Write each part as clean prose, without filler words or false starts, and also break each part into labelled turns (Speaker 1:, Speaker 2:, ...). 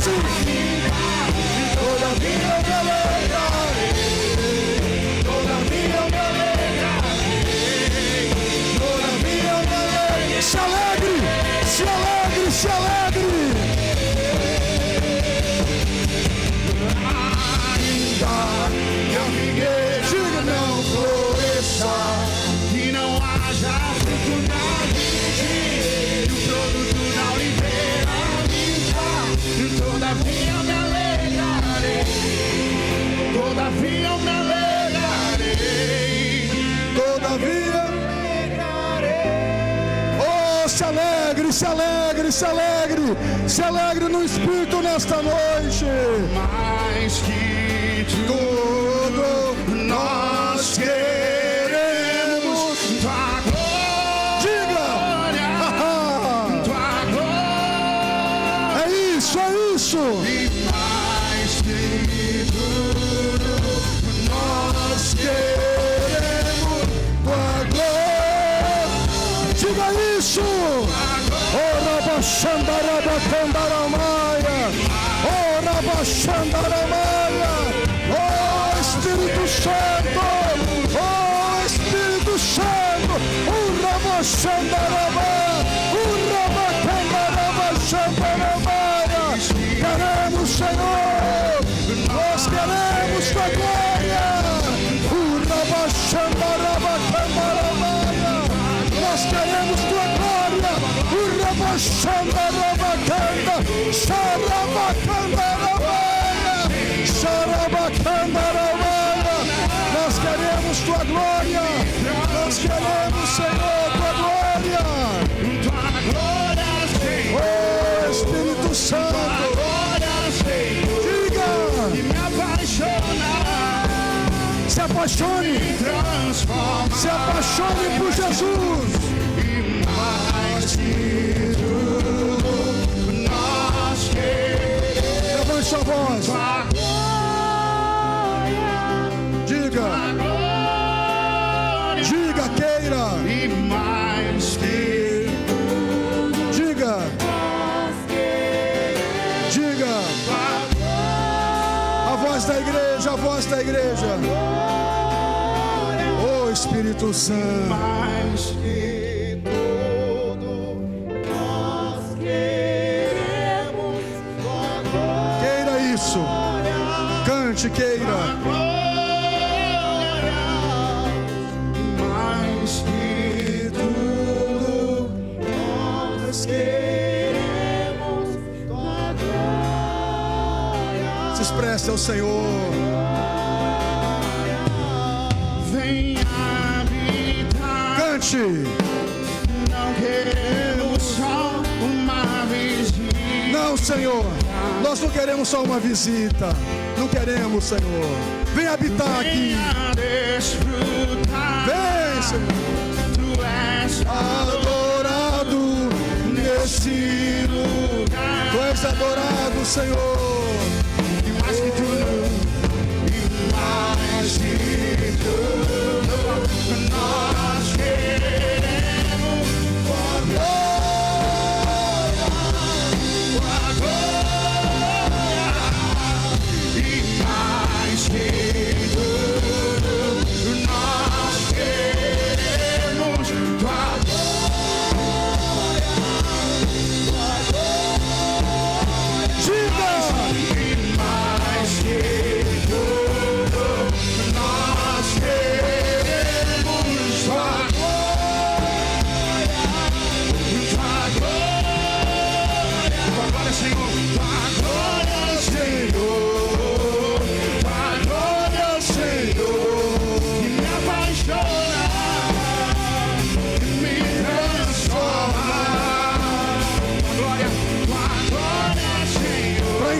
Speaker 1: sim. Todavia eu me alegrarei. Todavia eu me alegrarei. Todavia eu me alegrarei. Se alegre, se alegre, se alegre. Ainda que a figueira não floresça, que não haja fruto na vide, e o produto da oliveira minta, todavia eu me alegrarei. Todavia eu me alegrarei. Todavia eu me alegrarei. Oh, se alegre, se alegre, se alegre. Se alegre no Espírito nesta noite. Mais que tudo nós queremos tua glória. Diga! Tua glória. É isso, é isso. E mais que tudo nós queremos tua glória. Diga isso! Ora Xandaraba Candaramaia, ora Xandaramaia, oh Espírito Santo, oh Espírito Santo, ora Xandaraba, ora Candaraba Xandaramaia. Queremos, Senhor, nós queremos tua glória, ora Xandaraba Candaramaia, nós queremos tua glória. Xandarabacanda, Xarabacandaramaia, Xarabacandaramaia. Nós queremos tua glória, nós queremos, Senhor, tua glória. Oh Espírito Santo, diga, se apaixone, se apaixone por Jesus. Levante sua voz. Diga. Diga, queira. Diga. Diga. A voz da igreja, a voz da igreja. Oh Espírito Santo. Cante, queira. Mais que tudo nós queremos tua glória. Se expresse ao Senhor. Vem habitar. Cante. Não queremos só uma visita. Não, Senhor. Nós não queremos só uma visita. Não queremos, Senhor. Vem habitar aqui. Vem, Senhor. Tu és adorado nesse lugar. Tu és adorado, Senhor. E mais que tudo, e mais que tudo, nós queremos tua glória, tua glória. E mais que tudo, nós queremos tua glória, tua glória. Diga! E mais que tudo, nós queremos tua glória, tua glória. Tua glória, Senhor, tua glória, Senhor.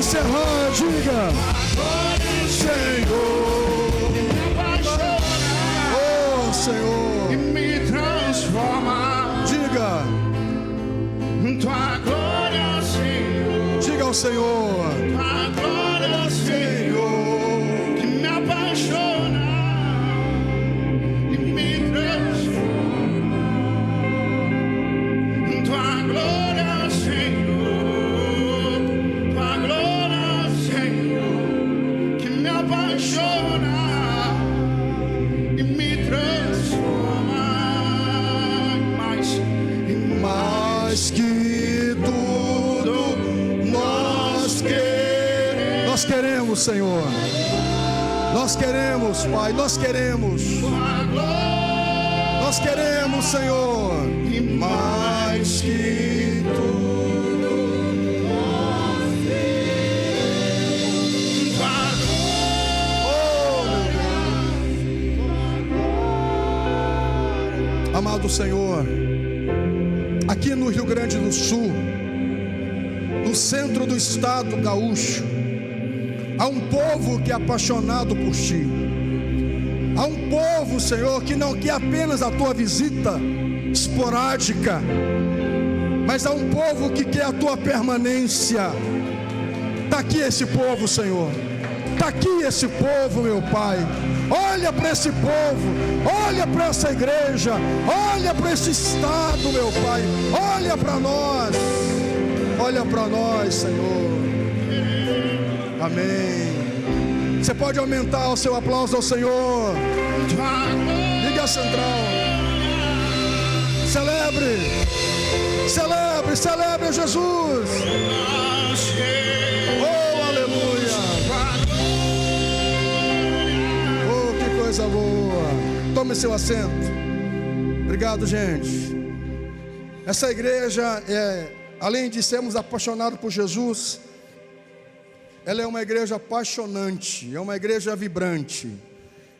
Speaker 1: Encerrar, diga, Senhor, oh Senhor, e me transforma, diga, tua glória, Senhor, diga ao Senhor, tua glória, Senhor, que me apaixona e me transforma, tua glória, Senhor, tua glória. apaixona e me transforma mais que tudo nós queremos, Senhor. Nós queremos, Pai, nós queremos, Senhor, e mais que tudo nós queremos. Oh, amado Senhor, aqui no Rio Grande do Sul, no centro do estado gaúcho, há um povo que é apaixonado por Ti. Há um povo, Senhor, que não quer apenas a Tua visita esporádica, mas há um povo que quer a Tua permanência. Está aqui esse povo, Senhor. Está aqui esse povo, meu Pai. Olha para esse povo, olha para essa igreja, olha para esse estado, meu Pai. Olha para nós, Senhor. Amém. Você pode aumentar o seu aplauso ao Senhor. Liga a central. Celebre a Jesus. Oh, aleluia. Oh, que coisa boa. Tome seu assento. Obrigado, gente. Essa igreja além de sermos apaixonados por Jesus, ela é uma igreja apaixonante, é uma igreja vibrante.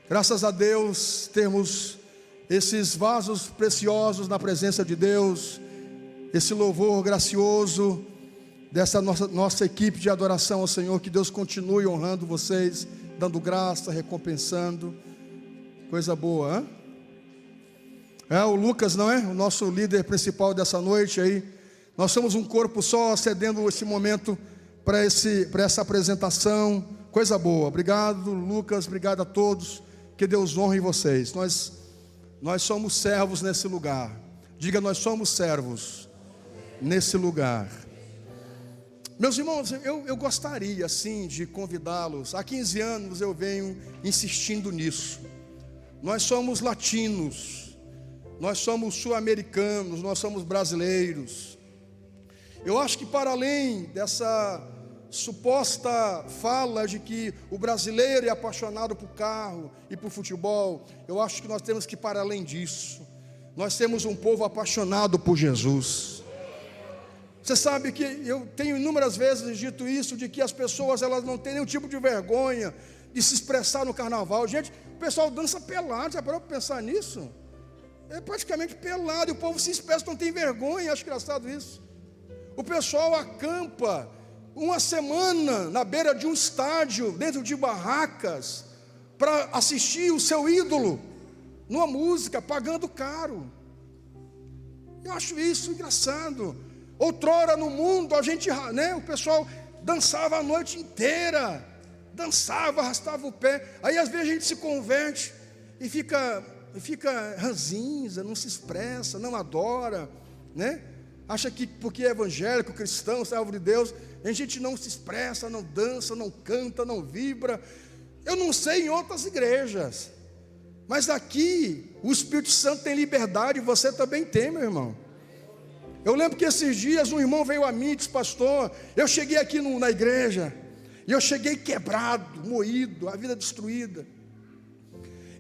Speaker 1: Graças a Deus temos esses vasos preciosos na presença de Deus, esse louvor gracioso dessa nossa equipe de adoração ao Senhor. Que Deus continue honrando vocês, dando graça, recompensando. Coisa boa, hein? O Lucas, não é? O nosso líder principal dessa noite aí. Nós somos um corpo só, cedendo esse momento para essa apresentação. Coisa boa. Obrigado, Lucas, obrigado a todos. Que Deus honre vocês. Nós somos servos nesse lugar. Diga, nós somos servos nesse lugar. Meus irmãos, eu gostaria assim de convidá-los. Há 15 anos eu venho insistindo nisso. Nós somos latinos, nós somos sul-americanos, nós somos brasileiros. Eu acho que para além dessa suposta fala de que o brasileiro é apaixonado por carro e por futebol, eu acho que nós temos que ir para além disso. Nós temos um povo apaixonado por Jesus. Você sabe que eu tenho inúmeras vezes dito isso, de que as pessoas elas não têm nenhum tipo de vergonha de se expressar no carnaval. Gente, o pessoal dança pelado, já parou para pensar nisso? É praticamente pelado, e o povo se expressa, não tem vergonha. Acho engraçado isso. O pessoal acampa uma semana na beira de um estádio, dentro de barracas, para assistir o seu ídolo numa música, pagando caro. Eu acho isso engraçado. Outrora no mundo, a gente, o pessoal dançava a noite inteira, dançava, arrastava o pé. Aí às vezes a gente se converte e fica ranzinza, não se expressa, não adora, né? Acha que porque é evangélico, cristão, servo de Deus, a gente não se expressa, não dança, não canta, não vibra. Eu não sei em outras igrejas, mas aqui o Espírito Santo tem liberdade, e você também tem, meu irmão. Eu lembro que esses dias um irmão veio a mim e disse: pastor, eu cheguei aqui na igreja, e eu cheguei quebrado, moído, a vida destruída.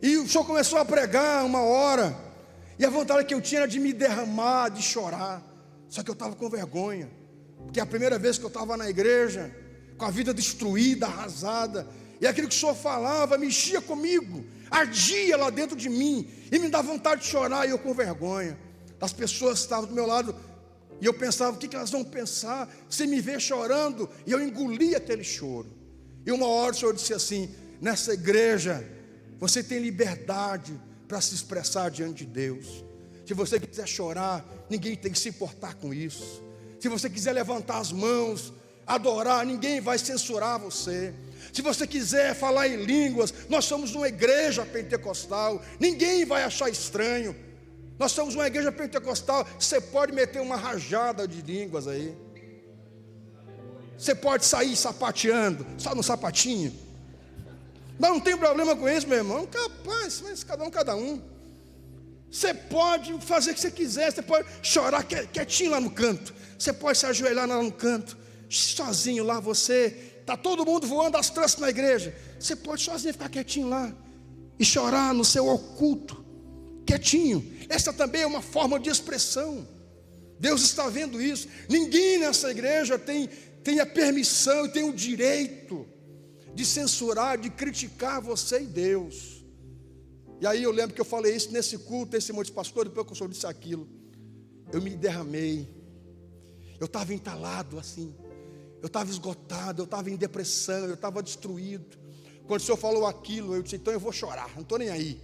Speaker 1: E o senhor começou a pregar uma hora, e a vontade que eu tinha era de me derramar, de chorar. Só que eu estava com vergonha, porque é a primeira vez que eu estava na igreja, com a vida destruída, arrasada, e aquilo que o senhor falava mexia comigo, ardia lá dentro de mim, e me dava vontade de chorar, e eu com vergonha. As pessoas estavam do meu lado, e eu pensava: o que elas vão pensar se me ver chorando? E eu engolia aquele choro. E uma hora o senhor disse assim: nessa igreja você tem liberdade para se expressar diante de Deus. Se você quiser chorar, ninguém tem que se importar com isso. Se você quiser levantar as mãos, adorar, ninguém vai censurar você. Se você quiser falar em línguas, nós somos uma igreja pentecostal, ninguém vai achar estranho. Nós somos uma igreja pentecostal. Você pode meter uma rajada de línguas aí, você pode sair sapateando, só no sapatinho. Não tem problema com isso, meu irmão. Capaz, mas cada um. Você pode fazer o que você quiser. Você pode chorar quietinho lá no canto. Você pode se ajoelhar lá no canto, sozinho lá, você. Está todo mundo voando as tranças na igreja. Você pode sozinho ficar quietinho lá e chorar no seu oculto, quietinho. Essa também é uma forma de expressão. Deus está vendo isso. Ninguém nessa igreja tem a permissão e tem o direito de censurar, de criticar você e Deus. E aí eu lembro que eu falei isso nesse culto, esse monte de pastor, depois que o senhor disse aquilo, eu me derramei. Eu estava entalado assim, eu estava esgotado, eu estava em depressão, eu estava destruído. Quando o senhor falou aquilo, eu disse, então eu vou chorar, não estou nem aí.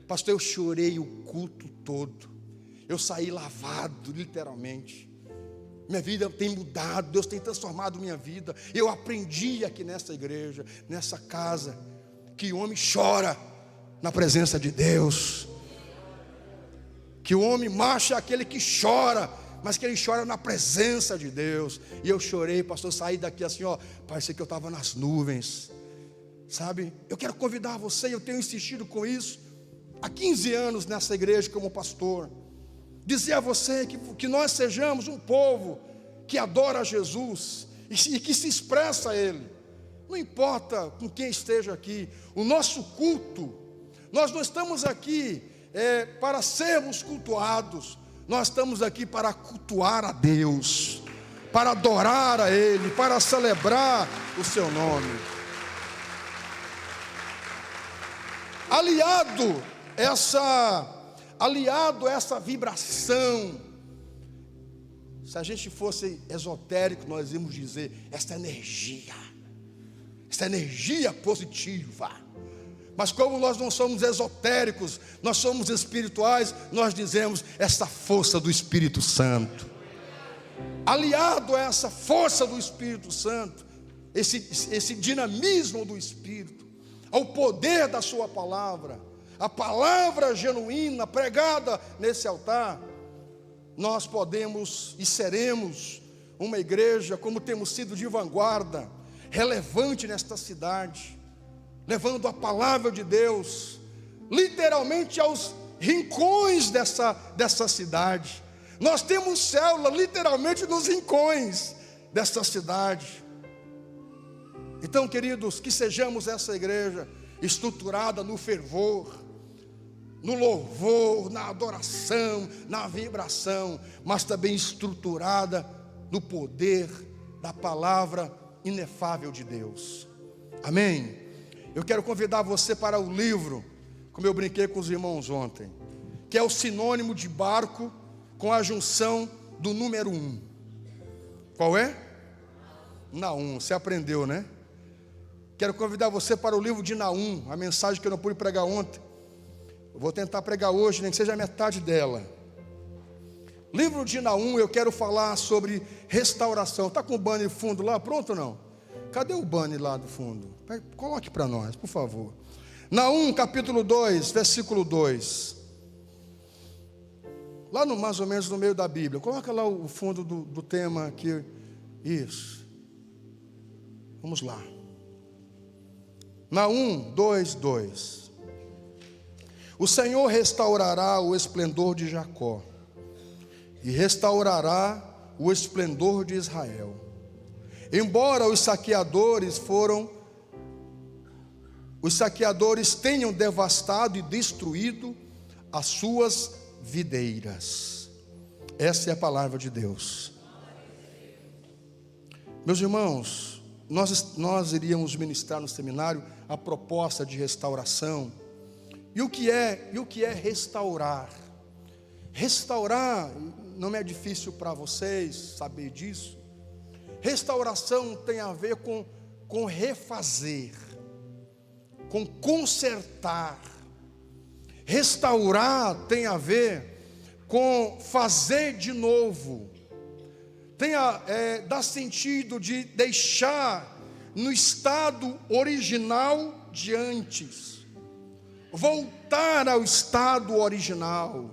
Speaker 1: Pastor, eu chorei o culto todo. Eu saí lavado, literalmente. Minha vida tem mudado, Deus tem transformado minha vida. Eu aprendi aqui nessa igreja, nessa casa, que o homem chora na presença de Deus. Que o homem macho é aquele que chora, mas que ele chora na presença de Deus. E eu chorei, pastor, saí daqui assim, ó, parecia que eu estava nas nuvens. Sabe, eu quero convidar você, eu tenho insistido com isso há 15 anos nessa igreja como pastor. Dizer a você que nós sejamos um povo que adora Jesus e que se expressa a Ele. Não importa com quem esteja aqui, o nosso culto, nós não estamos aqui para sermos cultuados, nós estamos aqui para cultuar a Deus, para adorar a Ele, para celebrar o Seu nome. Aliado a essa vibração, se a gente fosse esotérico, nós íamos dizer, essa energia positiva. Mas como nós não somos esotéricos, nós somos espirituais, nós dizemos, essa força do Espírito Santo. Aliado a essa força do Espírito Santo, esse dinamismo do Espírito, ao poder da sua palavra, a palavra genuína pregada nesse altar, nós podemos e seremos uma igreja, como temos sido, de vanguarda, relevante nesta cidade, levando a palavra de Deus literalmente aos rincões dessa cidade. Nós temos célula literalmente nos rincões dessa cidade. Então, queridos, que sejamos essa igreja estruturada no fervor, no louvor, na adoração, na vibração, mas também estruturada no poder da palavra inefável de Deus. Amém? Eu quero convidar você para o livro, como eu brinquei com os irmãos ontem, que é o sinônimo de barco com a junção do número 1. Qual é? Naum, você aprendeu, né? Quero convidar você para o livro de Naum, a mensagem que eu não pude pregar ontem. Eu vou tentar pregar hoje, nem que seja a metade dela. Livro de Naum, eu quero falar sobre restauração. Está com o banner fundo lá, pronto ou não? Cadê o banner lá do fundo? Coloque para nós, por favor. Naum, capítulo 2, versículo 2. Lá no, mais ou menos no meio da Bíblia. Coloca lá o fundo do tema aqui. Isso. Vamos lá. Naum 2:2. O Senhor restaurará o esplendor de Jacó e restaurará o esplendor de Israel. Embora os saqueadores tenham devastado e destruído as suas videiras. Essa é a palavra de Deus. Meus irmãos, nós iríamos ministrar no seminário a proposta de restauração. E o que é restaurar? Restaurar não é difícil para vocês saber disso. Restauração tem a ver com refazer, com consertar. Restaurar tem a ver com fazer de novo. Dá sentido de deixar no estado original de antes. Voltar ao estado original.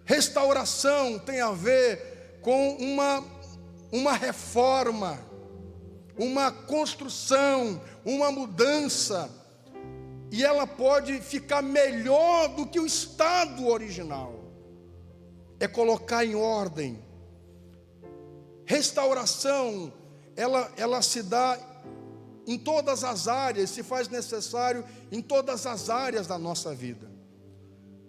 Speaker 1: Restauração tem a ver com uma reforma, uma construção, uma mudança, e ela pode ficar melhor do que o estado original. É colocar em ordem. Restauração, ela se dá em todas as áreas, se faz necessário em todas as áreas da nossa vida.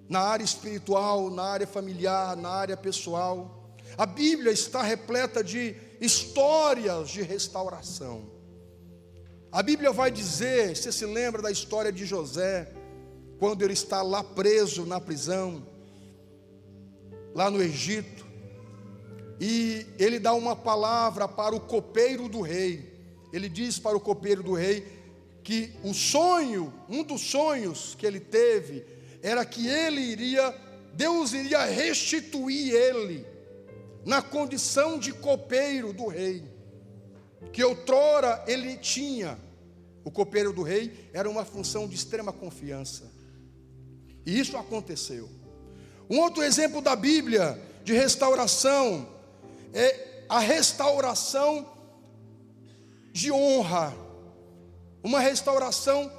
Speaker 1: Na área espiritual, na área familiar, na área pessoal. A Bíblia está repleta de histórias de restauração. A Bíblia vai dizer, você se lembra da história de José, quando ele está lá preso na prisão, lá no Egito, e ele dá uma palavra para o copeiro do rei. Ele diz para o copeiro do rei que o sonho, um dos sonhos que ele teve, era que Deus iria restituir ele na condição de copeiro do rei, que outrora ele tinha. O copeiro do rei era uma função de extrema confiança, e isso aconteceu. Um outro exemplo da Bíblia de restauração é a restauração de honra, uma restauração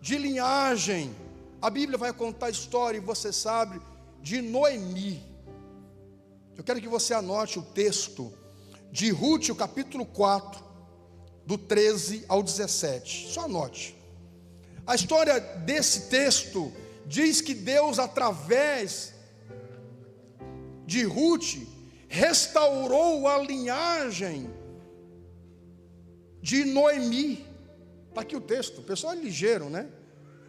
Speaker 1: de linhagem. A Bíblia vai contar a história, e você sabe, de Noemi. Eu quero que você anote o texto de Ruth, o capítulo 4, do 13 ao 17. Só anote. A história desse texto diz que Deus, através de Ruth, restaurou a linhagem de Noemi. Está aqui o texto, o pessoal é ligeiro, né?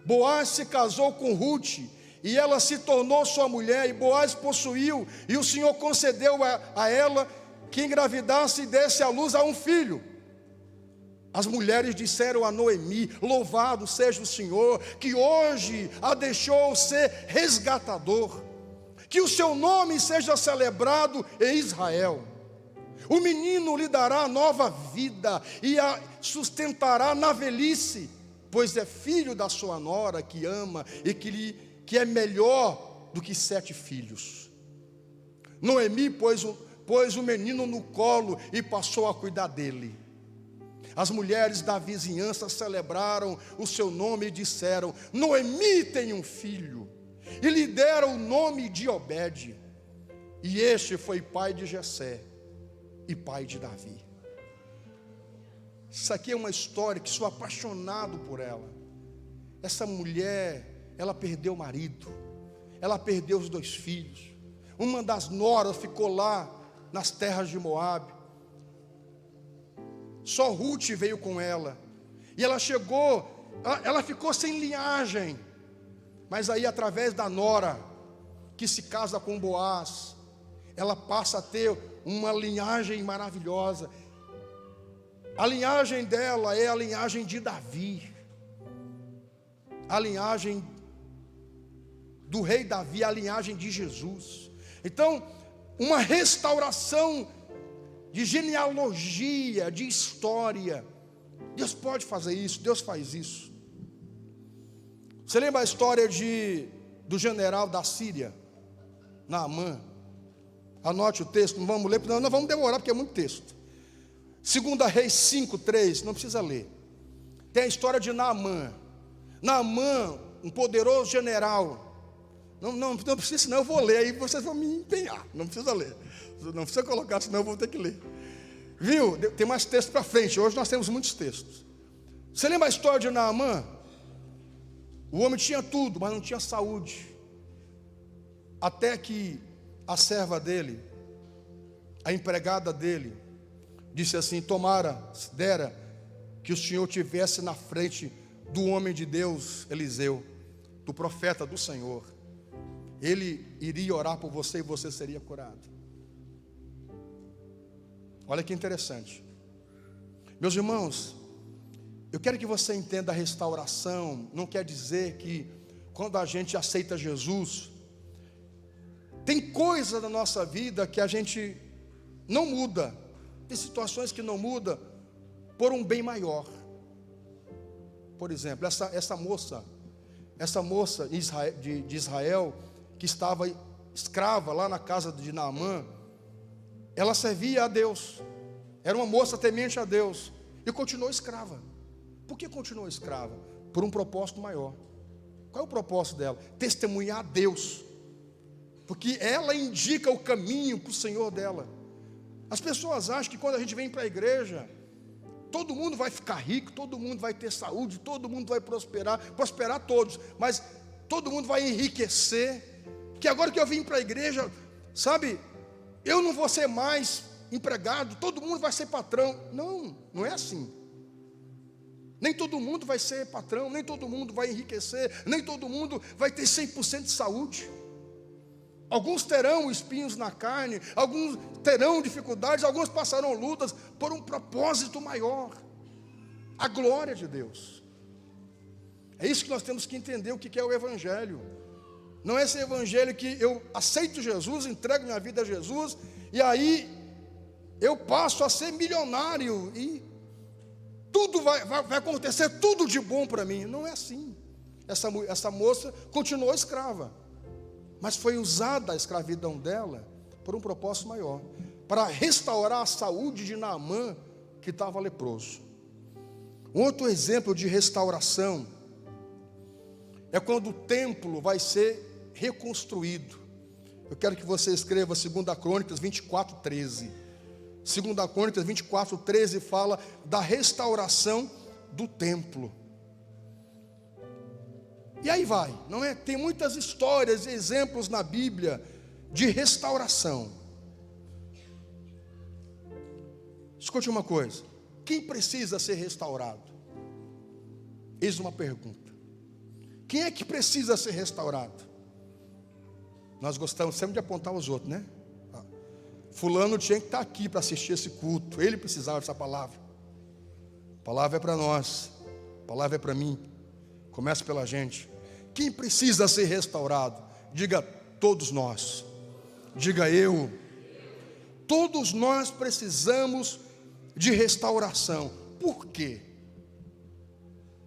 Speaker 1: Boaz se casou com Ruth, e ela se tornou sua mulher, e Boaz possuiu, e o Senhor concedeu a ela que engravidasse e desse à luz a um filho. As mulheres disseram a Noemi: louvado seja o Senhor, que hoje a deixou ser resgatador, que o seu nome seja celebrado em Israel. O menino lhe dará nova vida e a sustentará na velhice, pois é filho da sua nora que ama e que é melhor do que 7 filhos. Noemi pôs o menino no colo e passou a cuidar dele. As mulheres da vizinhança celebraram o seu nome e disseram: Noemi tem um filho. E lhe deram o nome de Obed. E este foi pai de Jessé e pai de Davi. Isso aqui é uma história que sou apaixonado por ela. Essa mulher, ela perdeu o marido, ela perdeu os 2 filhos. Uma das noras ficou lá nas terras de Moabe. Só Ruth veio com ela. E ela ficou sem linhagem. Mas aí, através da nora, que se casa com Boaz, ela passa a ter uma linhagem maravilhosa. A linhagem dela é a linhagem de Davi, a linhagem do rei Davi, a linhagem de Jesus. Então, uma restauração de genealogia, de história. Deus pode fazer isso, Deus faz isso. Você lembra a história do general da Síria, Naamã? Anote o texto, não vamos ler, não vamos demorar porque é muito texto. 2 Reis 5:3, não precisa ler. Tem a história de Naamã. Naamã, um poderoso general. Não precisa, senão eu vou ler, aí vocês vão me empenhar. Não precisa ler, não precisa colocar, senão eu vou ter que ler. Viu? Tem mais texto para frente, hoje nós temos muitos textos. Você lembra a história de Naamã? O homem tinha tudo, mas não tinha saúde. Até que a serva dele, a empregada dele, disse assim: dera que o Senhor tivesse na frente do homem de Deus, Eliseu, do profeta do Senhor. Ele iria orar por você e você seria curado. Olha que interessante. Meus irmãos, eu quero que você entenda: a restauração não quer dizer que quando a gente aceita Jesus, tem coisa da nossa vida que a gente não muda. Tem situações que não mudam por um bem maior. Por exemplo, essa moça de Israel, que estava escrava lá na casa de Naamã, ela servia a Deus, era uma moça temente a Deus, e continuou escrava. Por que continuou escrava? Por um propósito maior. Qual é o propósito dela? Testemunhar a Deus, porque ela indica o caminho para o Senhor dela. As pessoas acham que quando a gente vem para a igreja, todo mundo vai ficar rico, todo mundo vai ter saúde, todo mundo vai prosperar todos, mas todo mundo vai enriquecer, que agora que eu vim para a igreja, sabe, eu não vou ser mais empregado, todo mundo vai ser patrão. Não, não é assim. Nem todo mundo vai ser patrão, nem todo mundo vai enriquecer, nem todo mundo vai ter 100% de saúde. Alguns terão espinhos na carne, alguns terão dificuldades, alguns passarão lutas por um propósito maior, a glória de Deus. É isso que nós temos que entender, o que é o Evangelho. Não é esse Evangelho que eu aceito Jesus, entrego minha vida a Jesus, e aí eu passo a ser milionário, e tudo vai acontecer, tudo de bom para mim. Não é assim. Essa moça continuou escrava, mas foi usada a escravidão dela por um propósito maior, para restaurar a saúde de Naamã, que estava leproso. Um outro exemplo de restauração é quando o templo vai ser reconstruído. Eu quero que você escreva 2 Crônicas 24:13. 2 Crônicas 24:13 fala da restauração do templo. E aí vai, não é? Tem muitas histórias e exemplos na Bíblia de restauração. Escute uma coisa: quem precisa ser restaurado? Eis uma pergunta. Quem é que precisa ser restaurado? Nós gostamos sempre de apontar os outros, né? Fulano tinha que estar aqui para assistir esse culto, ele precisava dessa palavra. A palavra é para nós, a palavra é para mim. Começa pela gente. Quem precisa ser restaurado? Diga: todos nós. Diga: eu. Todos nós precisamos de restauração. Por quê?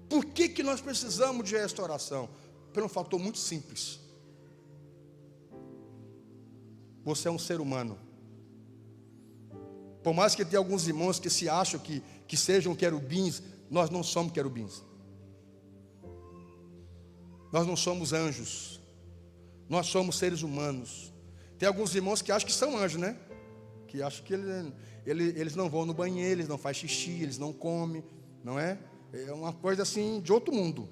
Speaker 1: Por que nós precisamos de restauração? Por um fator muito simples. Você é um ser humano. Por mais que tenha alguns irmãos que se acham que sejam querubins, nós não somos querubins. Nós não somos anjos. Nós somos seres humanos. Tem alguns irmãos que acham que são anjos, né? Que acham que eles não vão no banheiro, eles não fazem xixi, eles não comem, não é? É uma coisa assim de outro mundo.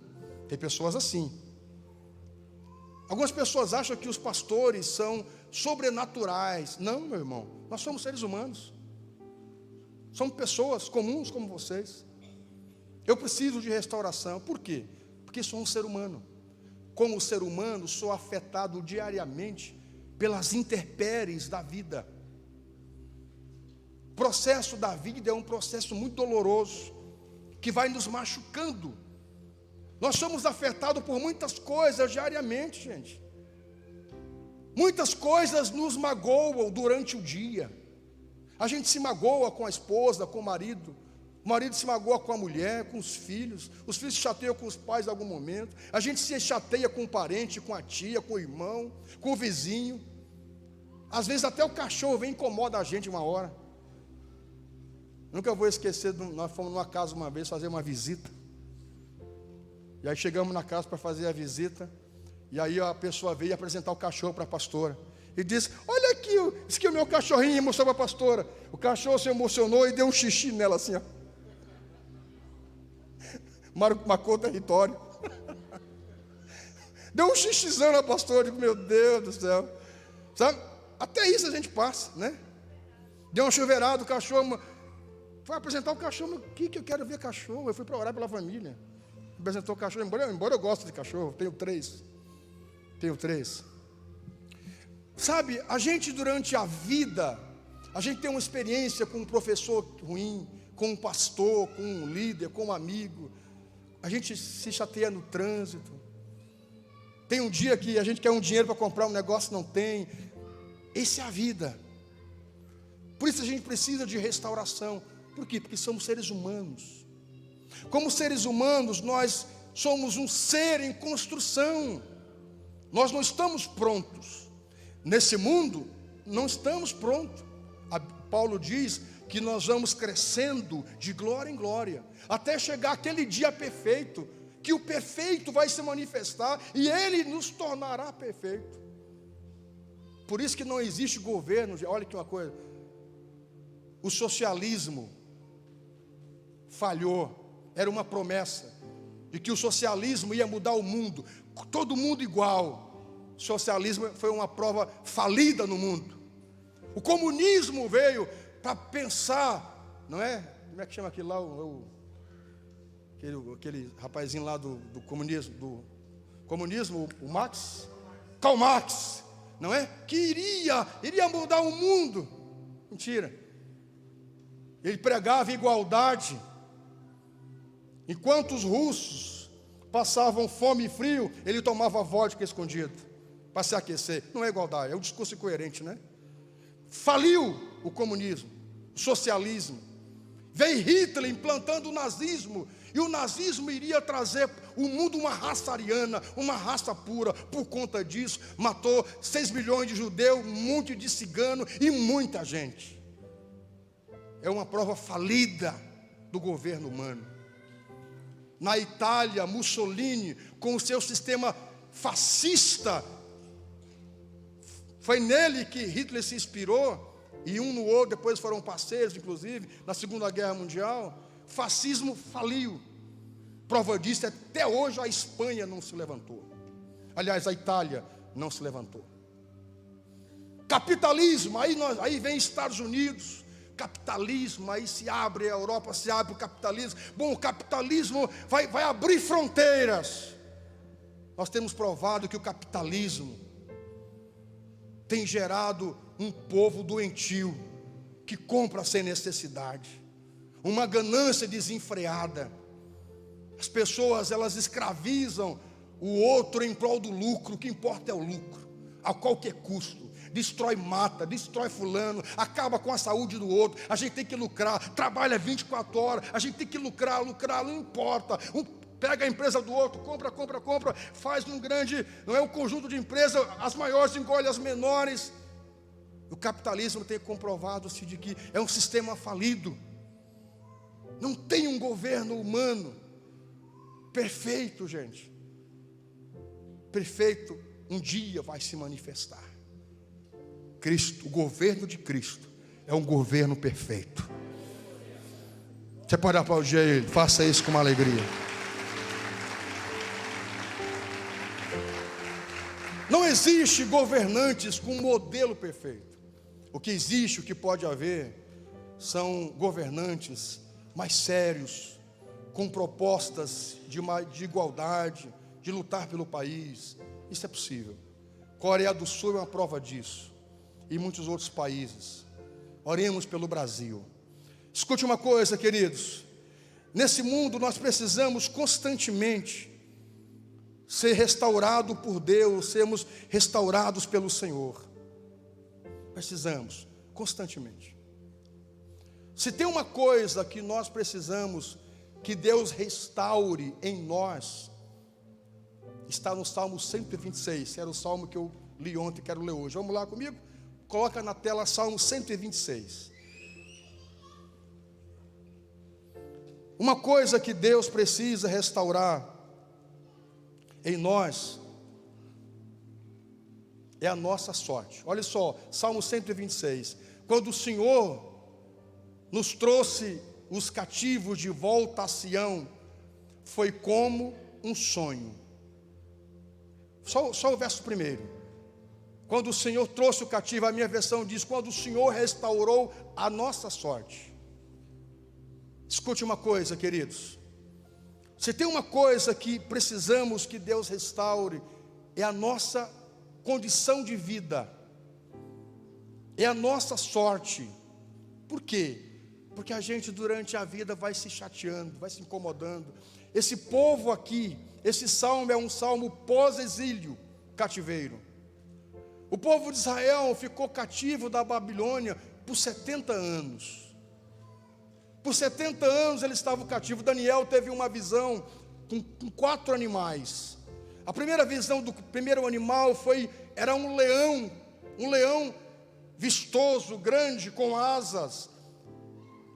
Speaker 1: Tem pessoas assim. Algumas pessoas acham que os pastores são sobrenaturais. Não, meu irmão, nós somos seres humanos. Somos pessoas comuns como vocês. Eu preciso de restauração. Por quê? Porque sou um ser humano. Como ser humano, sou afetado diariamente pelas intempéries da vida. O processo da vida é um processo muito doloroso, que vai nos machucando. Nós somos afetados por muitas coisas diariamente, gente. Muitas coisas nos magoam durante o dia. A gente se magoa com a esposa, com o marido se magoa com a mulher, com os filhos se chateiam com os pais em algum momento, a gente se chateia com o parente, com a tia, com o irmão, com o vizinho. Às vezes até o cachorro vem e incomoda a gente uma hora. Nunca vou esquecer, nós fomos numa casa uma vez fazer uma visita, e aí chegamos na casa para fazer a visita, e aí a pessoa veio apresentar o cachorro para a pastora, e disse: olha aqui, disse que o meu cachorrinho, e mostrou para a pastora. O cachorro se emocionou e deu um xixi nela assim, ó. Marcou o território. Deu um xixizão na pastora. Eu digo: meu Deus do céu, sabe? Até isso a gente passa, né? Deu uma chuveirada, o cachorro foi apresentar o cachorro. O que eu quero ver cachorro? Eu fui para orar pela família. Apresentou o cachorro, embora eu goste de cachorro, tenho três. Sabe, a gente durante a vida, a gente tem uma experiência com um professor ruim, com um pastor, com um líder, com um amigo. A gente se chateia no trânsito. Tem um dia que a gente quer um dinheiro para comprar um negócio, não tem. Essa é a vida. Por isso a gente precisa de restauração. Por quê? Porque somos seres humanos. Como seres humanos, nós somos um ser em construção. Nós não estamos prontos. Nesse mundo, não estamos prontos. Paulo diz que nós vamos crescendo de glória em glória, até chegar aquele dia perfeito, que o perfeito vai se manifestar e Ele nos tornará perfeito. Por isso que não existe governo. Olha aqui uma coisa: o socialismo falhou. Era uma promessa de que o socialismo ia mudar o mundo, todo mundo igual. O socialismo foi uma prova falida no mundo. O comunismo veio para pensar, não é? Como é que chama aquele lá? Aquele rapazinho lá do comunismo, o Marx? Karl Marx, não é? Que iria mudar o mundo. Mentira. Ele pregava igualdade. Enquanto os russos passavam fome e frio, ele tomava vodka escondido para se aquecer. Não é igualdade, é um discurso incoerente, né? Faliu o comunismo, o socialismo. Veio Hitler implantando o nazismo, e o nazismo iria trazer o mundo uma raça ariana, uma raça pura. Por conta disso, matou 6 milhões de judeus, um monte de cigano e muita gente. É uma prova falida do governo humano. Na Itália, Mussolini, com o seu sistema fascista, foi nele que Hitler se inspirou, e um no outro, depois foram parceiros, inclusive, na Segunda Guerra Mundial. O fascismo faliu. Prova disso, até hoje a Espanha não se levantou. Aliás, a Itália não se levantou. Capitalismo, aí vem Estados Unidos. Capitalismo, aí se abre, a Europa se abre para o capitalismo. Bom, o capitalismo vai abrir fronteiras. Nós temos provado que o capitalismo tem gerado um povo doentio, que compra sem necessidade, uma ganância desenfreada. As pessoas, elas escravizam o outro em prol do lucro. O que importa é o lucro, a qualquer custo. Destrói, mata, destrói fulano, acaba com a saúde do outro. A gente tem que lucrar, trabalha 24 horas, a gente tem que lucrar, não importa. Pega a empresa do outro, compra, faz um grande, não é um conjunto de empresas, as maiores engolem as menores. O capitalismo tem comprovado-se de que é um sistema falido. Não tem um governo humano perfeito, gente. Perfeito um dia vai se manifestar. Cristo, o governo de Cristo é um governo perfeito. Você pode aplaudir Ele, faça isso com uma alegria. Não existe governantes com um modelo perfeito. O que existe, o que pode haver, são governantes mais sérios, com propostas de igualdade, de lutar pelo país. Isso é possível. Coreia do Sul é uma prova disso. E muitos outros países. Oremos pelo Brasil. Escute uma coisa, queridos. Nesse mundo nós precisamos constantemente ser restaurados por Deus, sermos restaurados pelo Senhor. Precisamos, constantemente. Se tem uma coisa que nós precisamos que Deus restaure em nós, está no Salmo 126, que era o salmo que eu li ontem e quero ler hoje. Vamos lá comigo? Coloca na tela Salmo 126. Uma coisa que Deus precisa restaurar em nós é a nossa sorte. Olha só, Salmo 126. Quando o Senhor nos trouxe os cativos de volta a Sião, foi como um sonho. Só o verso primeiro. Quando o Senhor trouxe o cativo, a minha versão diz: quando o Senhor restaurou a nossa sorte. Escute uma coisa, queridos. Se tem uma coisa que precisamos que Deus restaure, é a nossa condição de vida, é a nossa sorte. Por quê? Porque a gente durante a vida vai se chateando, vai se incomodando. Esse povo aqui, esse salmo é um salmo pós-exílio, cativeiro. O povo de Israel ficou cativo da Babilônia por 70 anos. Por 70 anos eles estavam cativos. Daniel teve uma visão com 4 animais. A primeira visão do primeiro animal era um leão vistoso, grande, com asas.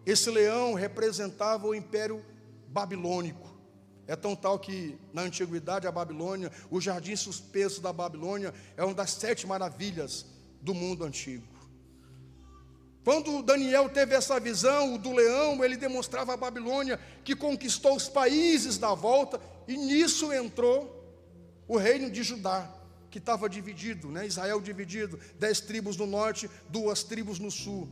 Speaker 1: Esse leão representava o Império Babilônico. É tão tal que na antiguidade a Babilônia, o jardim suspenso da Babilônia, é uma das 7 maravilhas do mundo antigo. Quando Daniel teve essa visão do leão, ele demonstrava a Babilônia que conquistou os países da volta, e nisso entrou o reino de Judá, que estava dividido, né? Israel dividido, 10 tribos no norte, 2 tribos no sul.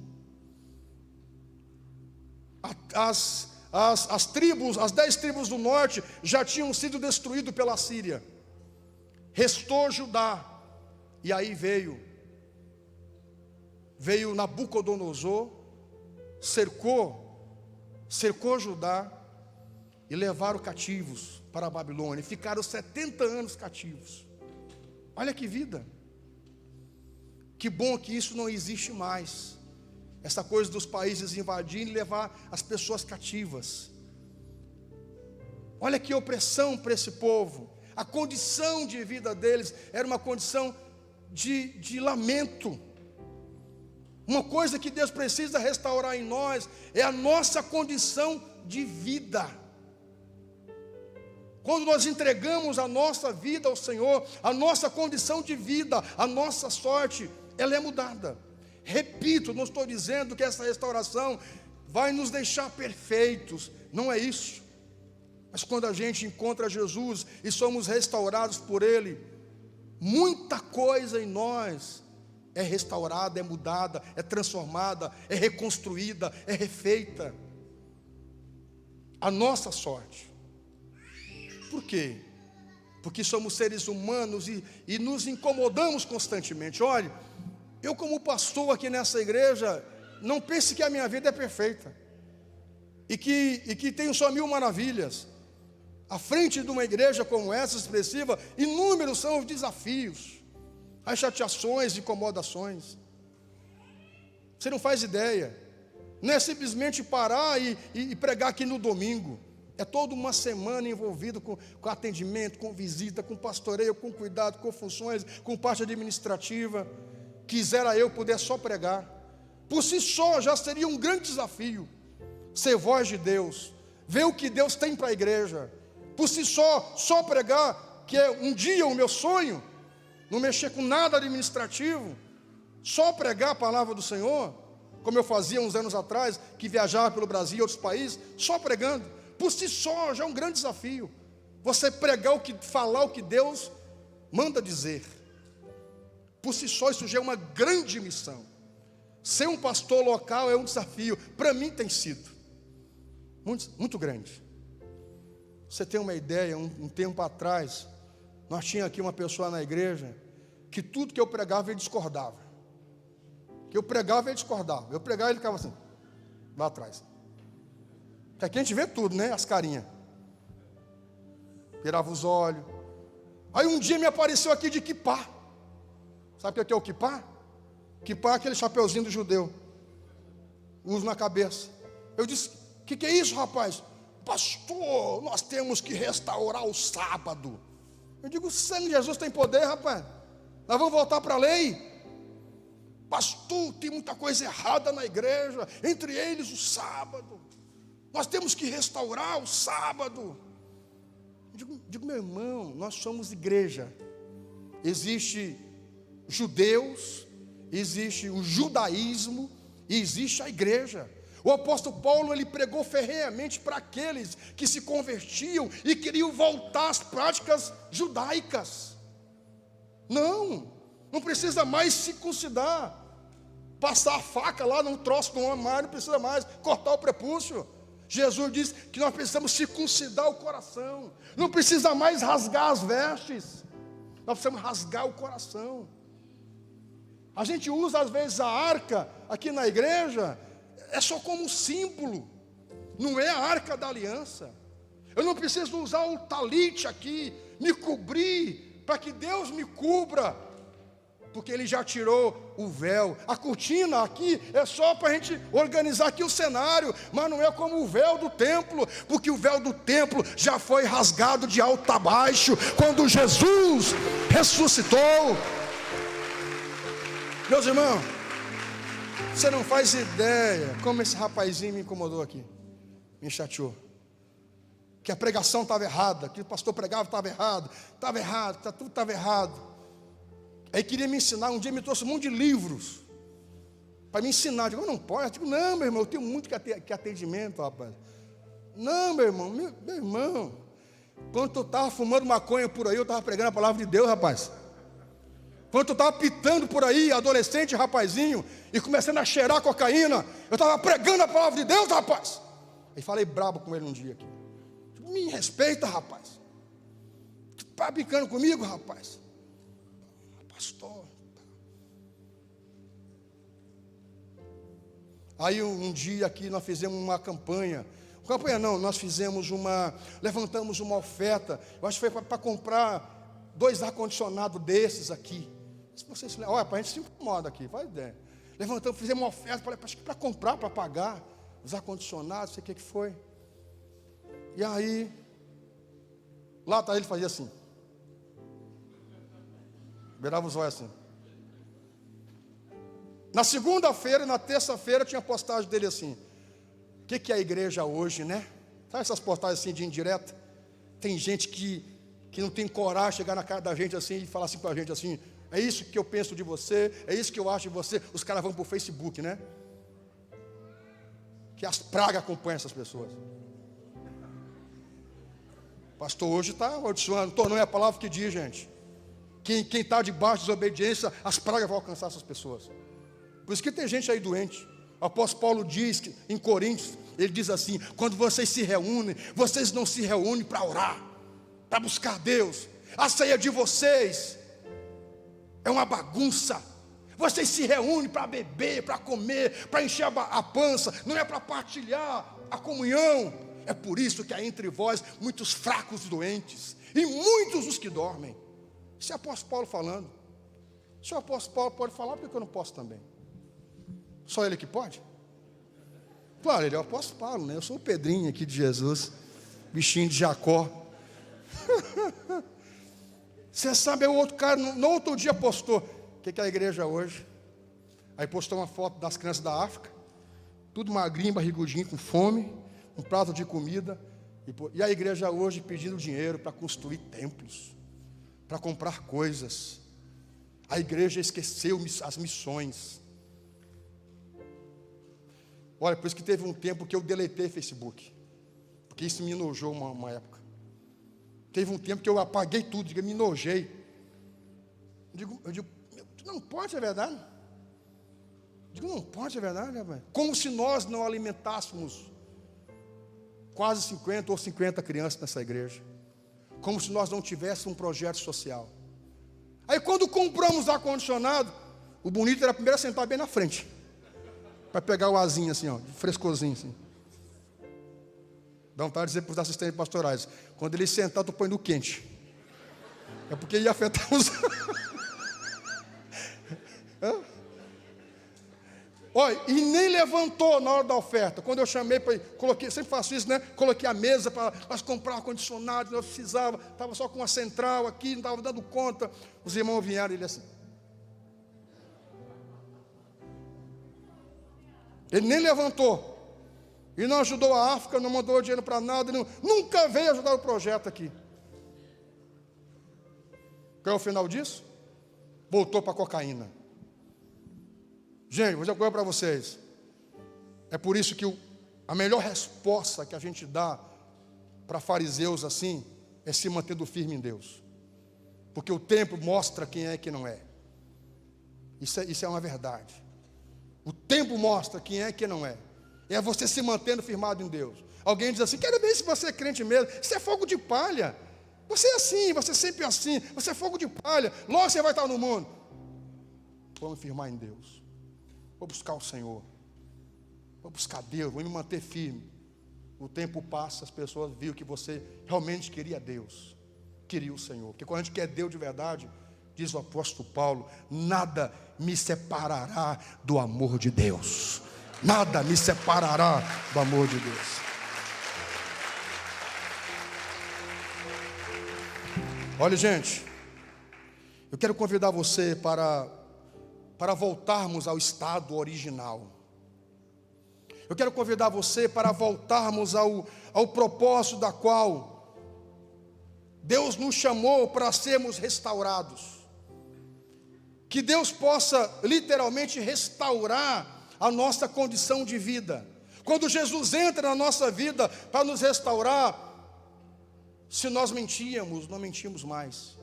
Speaker 1: As 10 tribos do norte já tinham sido destruídas pela Síria. Restou Judá. E aí veio Nabucodonosor, cercou Judá e levaram cativos para a Babilônia. E ficaram 70 anos cativos. Olha que vida. Que bom que isso não existe mais. Essa coisa dos países invadirem e levar as pessoas cativas. Olha que opressão para esse povo. A condição de vida deles era uma condição de lamento. Uma coisa que Deus precisa restaurar em nós é a nossa condição de vida. Quando nós entregamos a nossa vida ao Senhor, a nossa condição de vida, a nossa sorte, ela é mudada. Repito, não estou dizendo que essa restauração vai nos deixar perfeitos, não é isso. Mas quando a gente encontra Jesus e somos restaurados por Ele, muita coisa em nós é restaurada, é mudada, é transformada, é reconstruída, é refeita. A nossa sorte. Por quê? Porque somos seres humanos e nos incomodamos constantemente. Olha, eu como pastor aqui nessa igreja, não pense que a minha vida é perfeita. E que tenho só 1000 maravilhas. À frente de uma igreja como essa, expressiva, inúmeros são os desafios, as chateações, incomodações. Você não faz ideia. Não é simplesmente parar e pregar aqui no domingo. É toda uma semana envolvido com atendimento, com visita, com pastoreio, com cuidado, com funções, com parte administrativa. Quisera eu poder só pregar. Por si só já seria um grande desafio ser voz de Deus, ver o que Deus tem para a igreja. Por si só pregar, que é um dia o meu sonho, não mexer com nada administrativo, só pregar a palavra do Senhor, como eu fazia uns anos atrás, que viajava pelo Brasil e outros países, só pregando. Por si só já é um grande desafio. Você pregar falar o que Deus manda dizer. Por si só isso já é uma grande missão. Ser um pastor local é um desafio. Para mim tem sido muito, muito grande. Você tem uma ideia, um tempo atrás, nós tínhamos aqui uma pessoa na igreja, que tudo que eu pregava ele discordava. Que eu pregava ele discordava. Eu pregava ele ficava assim, lá atrás. Que aqui a gente vê tudo, né? As carinhas. Virava os olhos. Aí um dia me apareceu aqui de quipá. Sabe o que é o quipá? Quipá é aquele chapeuzinho do judeu. Uso na cabeça. Eu disse, o que é isso, rapaz? Pastor, nós temos que restaurar o sábado. Eu digo, o sangue de Jesus tem poder, rapaz. Nós vamos voltar para a lei. Pastor, tem muita coisa errada na igreja, entre eles o sábado. Nós temos que restaurar o sábado. Eu digo, meu irmão, nós somos igreja. Existe judeus, existe o judaísmo e existe a igreja. O apóstolo Paulo, ele pregou ferrenhamente para aqueles que se convertiam e queriam voltar às práticas judaicas. Não precisa mais circuncidar, passar a faca lá num troço do homem, não precisa mais cortar o prepúcio. Jesus diz que nós precisamos circuncidar o coração. Não precisa mais rasgar as vestes. Nós precisamos rasgar o coração. A gente usa às vezes a arca aqui na igreja, é só como um símbolo. Não é a arca da aliança. Eu não preciso usar o talite aqui, me cobrir, para que Deus me cubra, porque Ele já tirou o véu. A cortina aqui é só para a gente organizar aqui o cenário, mas não é como o véu do templo, porque o véu do templo já foi rasgado de alto a baixo, quando Jesus ressuscitou. Meus irmãos, Você não faz ideia como esse rapazinho me incomodou aqui, me chateou. Que a pregação estava errada, que o pastor pregava estava errado, tudo estava errado. Aí queria me ensinar, um dia me trouxe um monte de livros para me ensinar. Eu digo, não pode. Eu digo, não, meu irmão, eu tenho muito que atendimento, rapaz. Não, meu irmão, meu irmão, quando tu estava fumando maconha por aí, eu estava pregando a palavra de Deus, rapaz. Quando tu estava pitando por aí, adolescente, rapazinho, e começando a cheirar cocaína, eu estava pregando a palavra de Deus, rapaz. Aí falei brabo com ele um dia aqui. Me respeita, rapaz. Tu tá brincando comigo, rapaz? Pastor. Aí um dia aqui nós fizemos uma campanha. Campanha não, nós levantamos uma oferta. Eu acho que foi para comprar 2 ar-condicionados desses aqui. Se vocês lembram, olha, para a gente se incomoda aqui, faz ideia. Levantamos, fizemos uma oferta, para comprar, para pagar os ar-condicionados, não sei o que foi. E aí, lá atrás ele fazia assim. Virava os olhos assim. Na segunda-feira e na terça-feira tinha postagem dele assim. O que é a igreja hoje, né? Sabe essas postagens assim de indireta? Tem gente que não tem coragem de chegar na cara da gente assim e falar assim com a gente assim. É isso que eu penso de você, é isso que eu acho de você. Os caras vão para o Facebook, né? Que as pragas acompanham essas pessoas. O pastor hoje está amaldiçoando. Não é a palavra que diz, gente. Quem está debaixo de desobediência, as pragas vão alcançar essas pessoas. Por isso que tem gente aí doente. O apóstolo Paulo diz que em Coríntios, ele diz assim: quando vocês se reúnem, vocês não se reúnem para orar, para buscar Deus. A ceia de vocês é uma bagunça. Vocês se reúnem para beber, para comer, para encher a pança. Não é para partilhar a comunhão. É por isso que há entre vós muitos fracos e doentes, e muitos os que dormem. Isso é o apóstolo Paulo falando. Se o apóstolo Paulo pode falar, por que eu não posso também? Só ele que pode? Claro, ele é o apóstolo Paulo, né? Eu sou o Pedrinho aqui de Jesus, bichinho de Jacó. Você sabe, o outro cara, no outro dia postou, o que é a igreja hoje? Aí postou uma foto das crianças da África, tudo magrinho, barrigudinho, com fome, um prato de comida. E a igreja hoje pedindo dinheiro para construir templos, para comprar coisas. A igreja esqueceu as missões. Olha, por isso que teve um tempo que eu deletei Facebook, porque isso me enojou uma época. Teve um tempo que eu apaguei tudo, me enojei. Eu digo, não pode, é verdade? Não pode, é verdade, rapaz? Como se nós não alimentássemos quase 50 ou 50 crianças nessa igreja. Como se nós não tivéssemos um projeto social. Aí quando compramos ar-condicionado, o bonito era primeiro sentar bem na frente, para pegar o azinho assim, ó, frescozinho assim. Dá vontade de dizer para os assistentes pastorais: quando ele sentar, tu põe no quente. É porque ia afetar os... Olha, e nem levantou na hora da oferta. Quando eu chamei, coloquei, sempre faço isso, né? Coloquei a mesa para nós comprar ar-condicionado, eu precisava, estava só com uma central aqui, não estava dando conta. Os irmãos vieram e ele assim. Ele nem levantou. E não ajudou a África, não mandou dinheiro para nada, nunca veio ajudar o projeto aqui. Qual é o final disso? Voltou para a cocaína. Gente, vou dizer uma coisa para vocês. É por isso que a melhor resposta que a gente dá para fariseus assim é se mantendo firme em Deus. Porque o tempo mostra quem é e quem não é. Isso é uma verdade. O tempo mostra quem é e quem não é. É você se mantendo firmado em Deus. Alguém diz assim: quero ver se você é crente mesmo. Isso é fogo de palha. Você é assim, você é sempre assim. Você é fogo de palha. Logo você vai estar no mundo. Vamos firmar em Deus. Vou buscar o Senhor. Vou buscar Deus. Vou me manter firme. O tempo passa, as pessoas viram que você realmente queria Deus. Queria o Senhor. Porque quando a gente quer Deus de verdade, diz o apóstolo Paulo: nada me separará do amor de Deus. Nada me separará do amor de Deus. Olha, gente, eu quero convidar você para para voltarmos ao estado original. Eu quero convidar você para voltarmos ao propósito da qual Deus nos chamou para sermos restaurados. Que Deus possa literalmente restaurar a nossa condição de vida. Quando Jesus entra na nossa vida para nos restaurar, se nós mentíamos, não mentimos mais.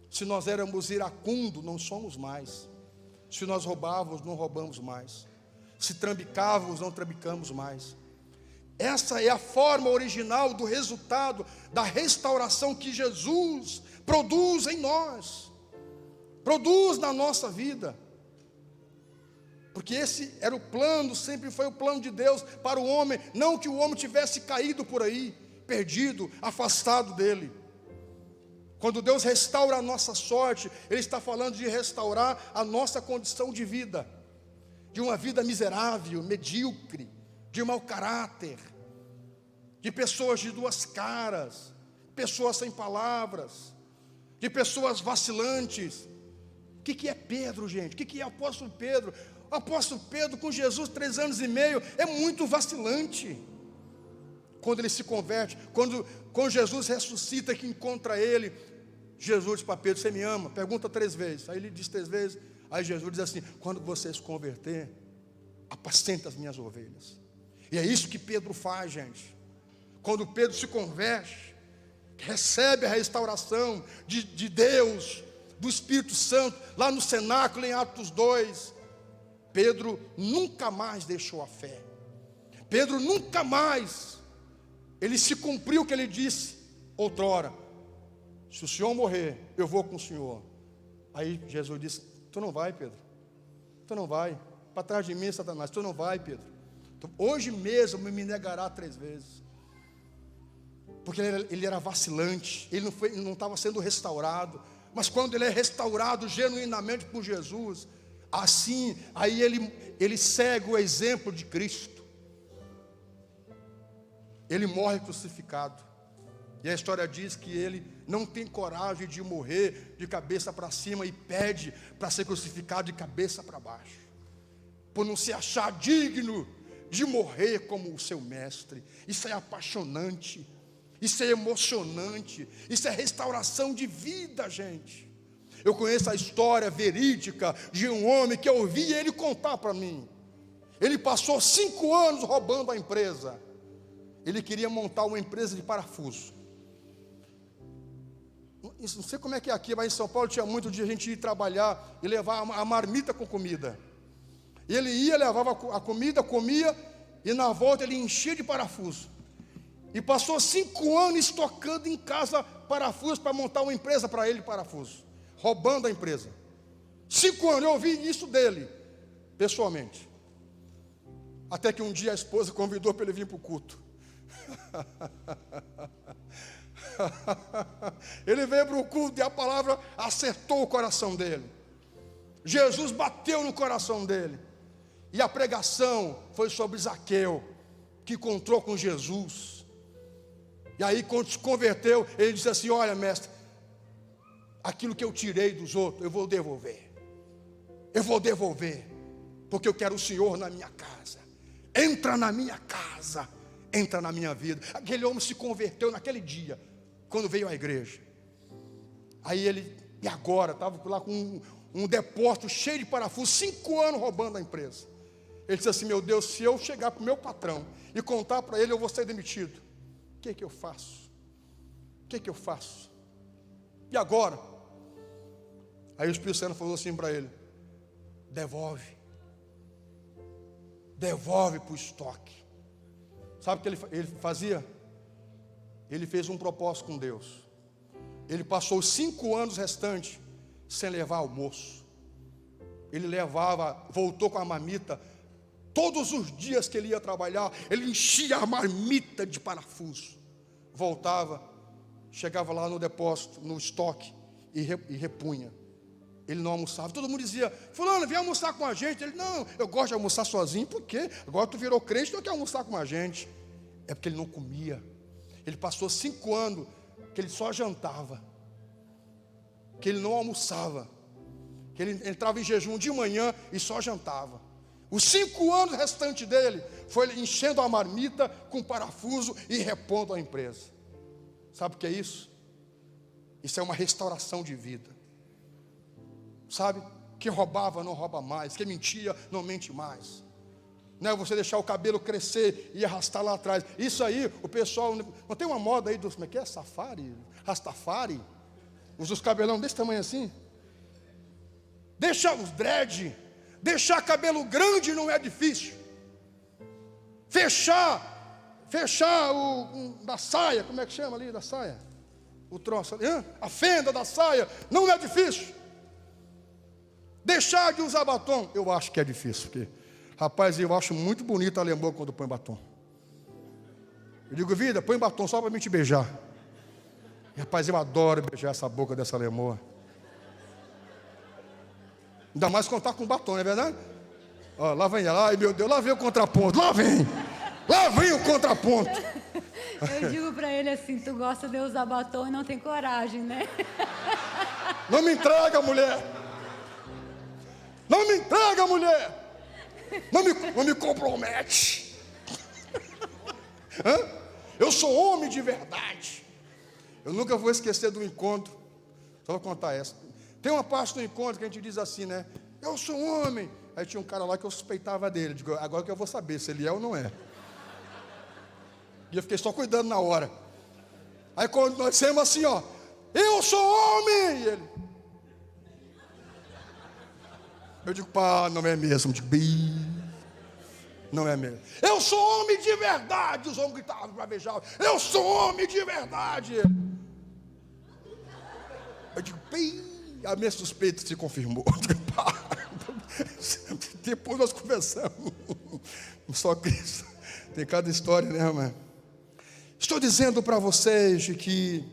Speaker 1: Se nós éramos iracundos, não somos mais. Se nós roubávamos, não roubamos mais. Se trambicávamos, não trambicamos mais. Essa é a forma original do resultado da restauração que Jesus produz em nós, produz na nossa vida. Porque esse era o plano, sempre foi o plano de Deus para o homem. Não que o homem tivesse caído por aí, perdido, afastado dele. Quando Deus restaura a nossa sorte, Ele está falando de restaurar a nossa condição de vida. De uma vida miserável, medíocre, de mau caráter, de pessoas de duas caras, pessoas sem palavras, de pessoas vacilantes. O que é Pedro, gente? O que é o apóstolo Pedro? O apóstolo Pedro com Jesus 3 anos e meio é muito vacilante. Quando ele se converte, quando Jesus ressuscita, que encontra ele, Jesus diz para Pedro: você me ama? Pergunta 3 vezes. Aí ele diz 3 vezes. Aí Jesus diz assim: quando você se converter, apacenta as minhas ovelhas. E é isso que Pedro faz, gente. Quando Pedro se converte, recebe a restauração de Deus, do Espírito Santo, lá no cenáculo em Atos 2, Pedro nunca mais deixou a fé. Pedro nunca mais, ele se cumpriu o que ele disse outrora: se o Senhor morrer, eu vou com o Senhor. Aí Jesus disse: tu não vai, Pedro, tu não vai, para trás de mim, Satanás, tu não vai, Pedro. Hoje mesmo me negará 3 vezes. Porque ele era vacilante, ele não estava sendo restaurado. Mas quando ele é restaurado genuinamente por Jesus, assim, aí ele segue o exemplo de Cristo. Ele morre crucificado. E a história diz que ele não tem coragem de morrer de cabeça para cima e pede para ser crucificado de cabeça para baixo, por não se achar digno de morrer como o seu mestre. Isso é apaixonante, isso é emocionante, isso é restauração de vida, gente. Eu conheço a história verídica de um homem que eu ouvi ele contar para mim. Ele passou 5 anos roubando a empresa. Ele queria montar uma empresa de parafuso. Não sei como é que é aqui, mas em São Paulo tinha muito de a gente ir trabalhar e levar a marmita com comida. Ele ia, levava a comida, comia, e na volta ele enchia de parafuso. E passou 5 anos estocando em casa parafusos para montar uma empresa para ele de parafuso, roubando a empresa. 5 anos, eu ouvi isso dele, pessoalmente. Até que um dia a esposa convidou para ele vir para o culto. Ele veio para o culto e a palavra acertou o coração dele. Jesus bateu no coração dele. E a pregação foi sobre Zaqueu, que encontrou com Jesus. E aí, quando se converteu, ele disse assim: olha, mestre, aquilo que eu tirei dos outros, eu vou devolver. Eu vou devolver, porque eu quero o Senhor na minha casa. Entra na minha casa, entra na minha vida. Aquele homem se converteu naquele dia, quando veio à igreja. Aí ele, e agora, estava lá com um depósito cheio de parafusos, 5 anos roubando a empresa. Ele disse assim: meu Deus, se eu chegar para o meu patrão e contar para ele, eu vou ser demitido. O que eu faço? O que eu faço? E agora? Aí o Espírito Santo falou assim para ele: devolve para o estoque. Sabe o que ele fazia? Ele fez um propósito com Deus. Ele passou os 5 anos restantes sem levar almoço. Ele voltou com a marmita. Todos os dias que ele ia trabalhar, ele enchia a marmita de parafuso. Voltava, chegava lá no depósito, no estoque, e repunha. Ele não almoçava. Todo mundo dizia: fulano, vem almoçar com a gente. Ele: não, eu gosto de almoçar sozinho. Por quê? Agora tu virou crente, não quer almoçar com a gente. É porque ele não comia. Ele passou 5 anos que ele só jantava, que ele não almoçava, que ele entrava em jejum de manhã e só jantava. Os 5 anos restantes dele foi ele enchendo a marmita com parafuso e repondo a empresa. Sabe o que é isso? Isso é uma restauração de vida. Sabe? Quem roubava não rouba mais, quem mentia não mente mais. Não é você deixar o cabelo crescer e arrastar lá atrás. Isso aí, o pessoal, não tem uma moda aí dos, como é que é? Safari? Rastafari? Os cabelão desse tamanho assim. Deixar os dread, deixar cabelo grande não é difícil. Fechar da saia, como é que chama ali da saia? O troço ali, a fenda da saia, não é difícil. Deixar de usar batom, eu acho que é difícil, porque, rapaz, eu acho muito bonito a lemoa quando põe batom. Eu digo, vida, põe batom só para mim te beijar. Rapaz, eu adoro beijar essa boca dessa lemoa. Ainda mais quando está com batom, não é verdade? Ó, lá vem ela, ai meu Deus, lá vem o contraponto, lá vem o contraponto.
Speaker 2: Eu digo para ele assim, tu gosta de usar batom e não tem coragem, né?
Speaker 1: Não me entrega, mulher. Não me entrega, mulher. Não me compromete. Eu sou homem de verdade. Eu nunca vou esquecer do encontro. Só vou contar essa. Tem uma parte do encontro que a gente diz assim, né? Eu sou homem. Aí tinha um cara lá que eu suspeitava dele. Digo, agora que eu vou saber se ele é ou não é. E eu fiquei só cuidando na hora. Aí quando nós dissemos assim, ó, eu sou homem. E ele... Eu digo, pá, não é mesmo. Eu digo, não é mesmo. Eu sou homem de verdade. Os homens gritavam, bravejavam. Eu sou homem de verdade. Eu digo, a minha suspeita se confirmou. Depois nós conversamos. Só Cristo. Tem cada história, né, irmã? Estou dizendo para vocês de que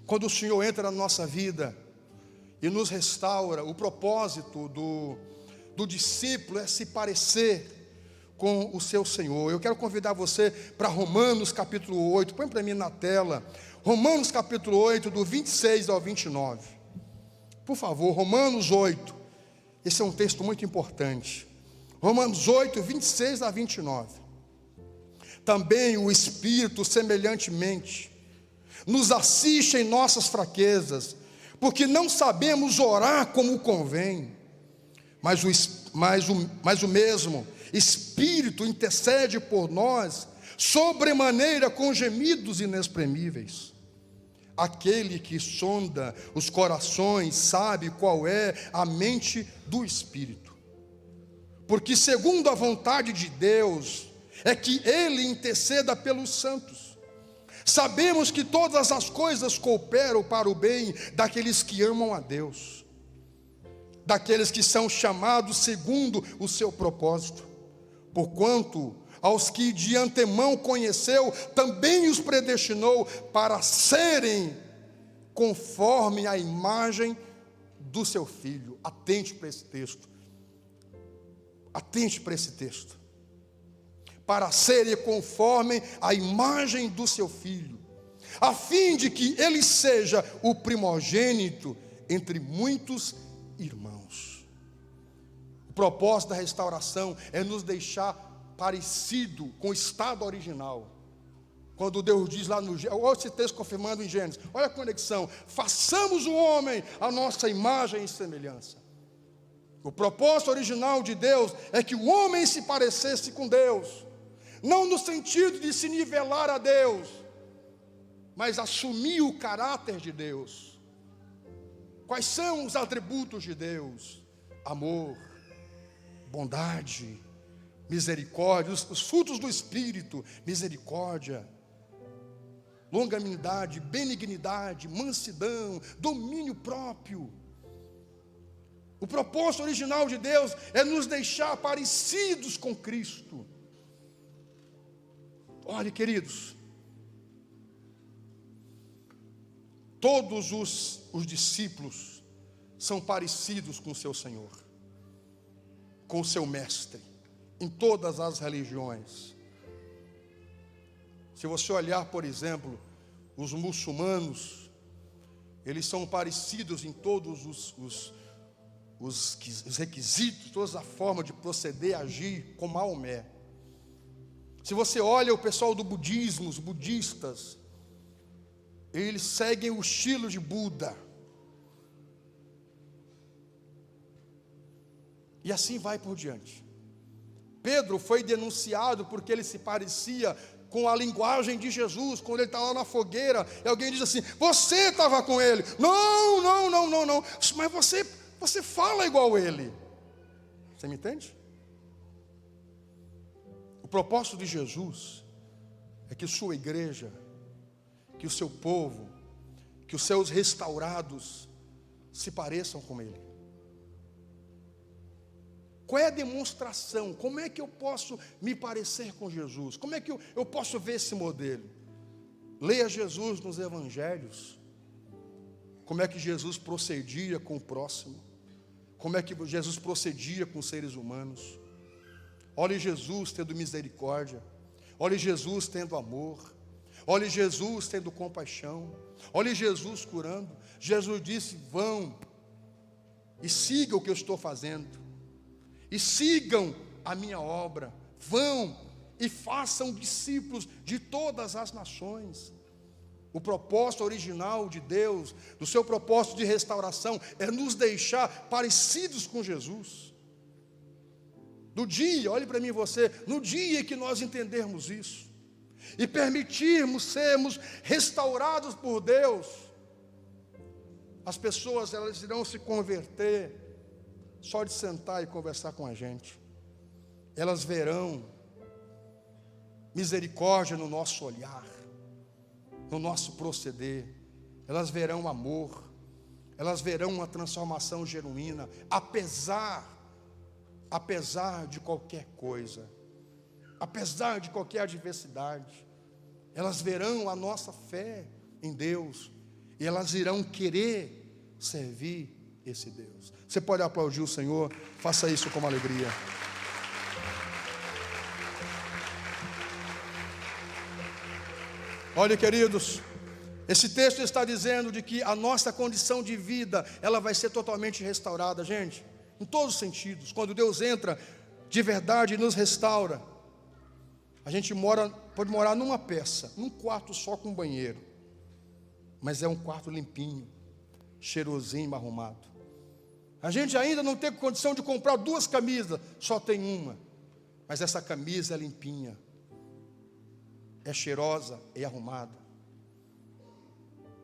Speaker 1: quando o Senhor entra na nossa vida e nos restaura, o propósito do discípulo é se parecer com o seu Senhor. Eu quero convidar você para Romanos capítulo 8, põe para mim na tela, Romanos capítulo 8, do 26 ao 29. Por favor, Romanos 8, esse é um texto muito importante. Romanos 8, 26 a 29. Também o Espírito, semelhantemente, nos assiste em nossas fraquezas, porque não sabemos orar como convém, mas o mesmo Espírito intercede por nós, sobremaneira com gemidos inexprimíveis. Aquele que sonda os corações sabe qual é a mente do Espírito, porque segundo a vontade de Deus é que Ele interceda pelos santos. Sabemos que todas as coisas cooperam para o bem daqueles que amam a Deus, daqueles que são chamados segundo o seu propósito. Porquanto aos que de antemão conheceu, também os predestinou para serem conforme a imagem do seu Filho. Atente para esse texto. Atente para esse texto. Para serem conforme a imagem do seu Filho, a fim de que ele seja o primogênito entre muitos irmãos. O propósito da restauração é nos deixar parecido com o estado original. Quando Deus diz lá no... Olha esse texto confirmando em Gênesis. Olha a conexão. Façamos o homem a nossa imagem e semelhança. O propósito original de Deus é que o homem se parecesse com Deus. Não no sentido de se nivelar a Deus, mas assumir o caráter de Deus. Quais são os atributos de Deus? Amor, bondade, misericórdia, os frutos do Espírito, misericórdia, longanimidade, benignidade, mansidão, domínio próprio. O propósito original de Deus é nos deixar parecidos com Cristo. Olhe, queridos, todos os discípulos são parecidos com o seu Senhor, com o seu Mestre, em todas as religiões. Se você olhar, por exemplo, os muçulmanos, eles são parecidos em todos os requisitos, toda a forma de proceder, agir com Maomé. Se você olha o pessoal do budismo, os budistas, eles seguem o estilo de Buda. E assim vai por diante. Pedro foi denunciado porque ele se parecia com a linguagem de Jesus, quando ele está lá na fogueira, e alguém diz assim: você estava com ele. Não, mas você fala igual ele. Você me entende? O propósito de Jesus é que sua igreja, que o seu povo, que os seus restaurados se pareçam com ele. Qual é a demonstração? Como é que eu posso me parecer com Jesus? Como é que eu posso ver esse modelo? Leia Jesus nos evangelhos. Como é que Jesus procedia com o próximo? Como é que Jesus procedia com os seres humanos? Olhe Jesus tendo misericórdia. Olhe Jesus tendo amor. Olhe Jesus tendo compaixão. Olhe Jesus curando. Jesus disse: vão e sigam o que eu estou fazendo. E sigam a minha obra. Vão e façam discípulos de todas as nações. O propósito original de Deus, do seu propósito de restauração, é nos deixar parecidos com Jesus. No dia, olhe para mim você, no dia que nós entendermos isso, e permitirmos sermos restaurados por Deus, as pessoas elas irão se converter só de sentar e conversar com a gente. Elas verão misericórdia no nosso olhar, no nosso proceder. Elas verão amor. Elas verão uma transformação genuína, apesar de qualquer coisa, apesar de qualquer adversidade. Elas verão a nossa fé em Deus e elas irão querer servir esse Deus. Você pode aplaudir o Senhor? Faça isso com alegria. Olha, queridos, esse texto está dizendo de que a nossa condição de vida, ela vai ser totalmente restaurada, gente, em todos os sentidos. Quando Deus entra de verdade e nos restaura, a gente pode morar numa peça, num quarto só com banheiro, mas é um quarto limpinho, cheirosinho, arrumado. A gente ainda não tem condição de comprar 2 camisas, só tem uma. Mas essa camisa é limpinha, é cheirosa, é arrumada.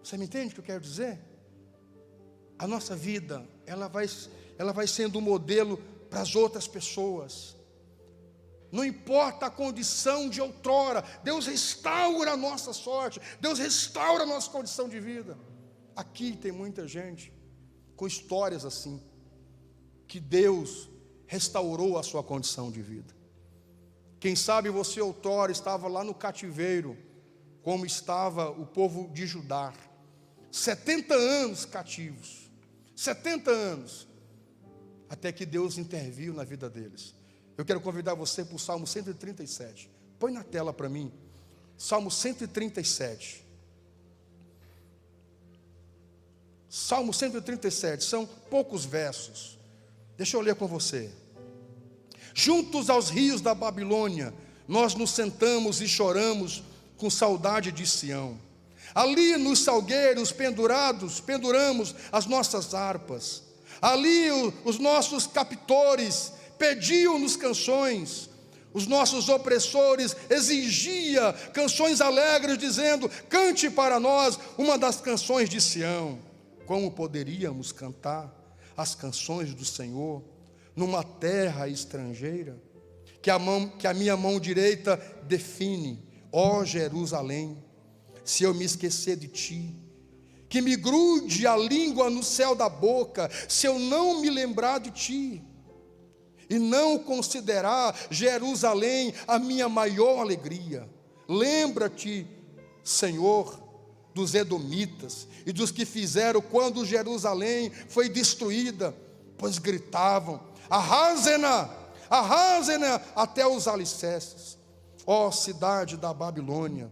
Speaker 1: Você me entende o que eu quero dizer? A nossa vida, ela vai sendo um modelo para as outras pessoas. Não importa a condição de outrora, Deus restaura a nossa sorte, Deus restaura a nossa condição de vida. Aqui tem muita gente com histórias assim, que Deus restaurou a sua condição de vida. Quem sabe você outrora estava lá no cativeiro, como estava o povo de Judá, 70 anos cativos, 70 anos, até que Deus interviu na vida deles. Eu quero convidar você para o Salmo 137, põe na tela para mim, Salmo 137, Salmo 137, são poucos versos. Deixa eu ler com você. Juntos aos rios da Babilônia, nós nos sentamos e choramos com saudade de Sião. Ali nos salgueiros penduramos as nossas harpas. Ali os nossos captores pediam-nos canções. Os nossos opressores exigiam canções alegres, dizendo: cante para nós uma das canções de Sião. Como poderíamos cantar as canções do Senhor numa terra estrangeira, que a minha mão direita define, ó Jerusalém, se eu me esquecer de ti, que me grude a língua no céu da boca, se eu não me lembrar de ti, e não considerar Jerusalém a minha maior alegria. Lembra-te, Senhor, dos edomitas e dos que fizeram quando Jerusalém foi destruída, pois gritavam: arrasem-na, arrasem-na até os alicerces, ó cidade da Babilônia.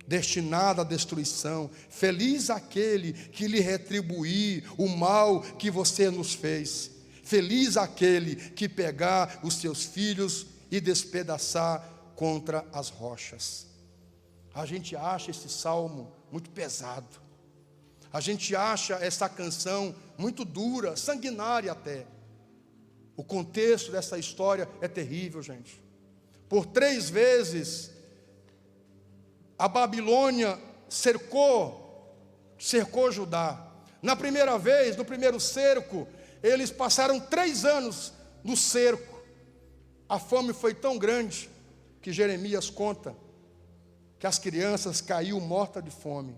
Speaker 1: destinada à destruição. Feliz aquele que lhe retribuir o mal que você nos fez. Feliz aquele que pegar os seus filhos e despedaçar contra as rochas. A gente acha esse salmo muito pesado. A gente acha essa canção muito dura, sanguinária até. O contexto dessa história é terrível, gente. Por 3 vezes, a Babilônia cercou Judá. Na primeira vez, no primeiro cerco, eles passaram 3 anos no cerco. A fome foi tão grande que Jeremias conta que as crianças caíam mortas de fome.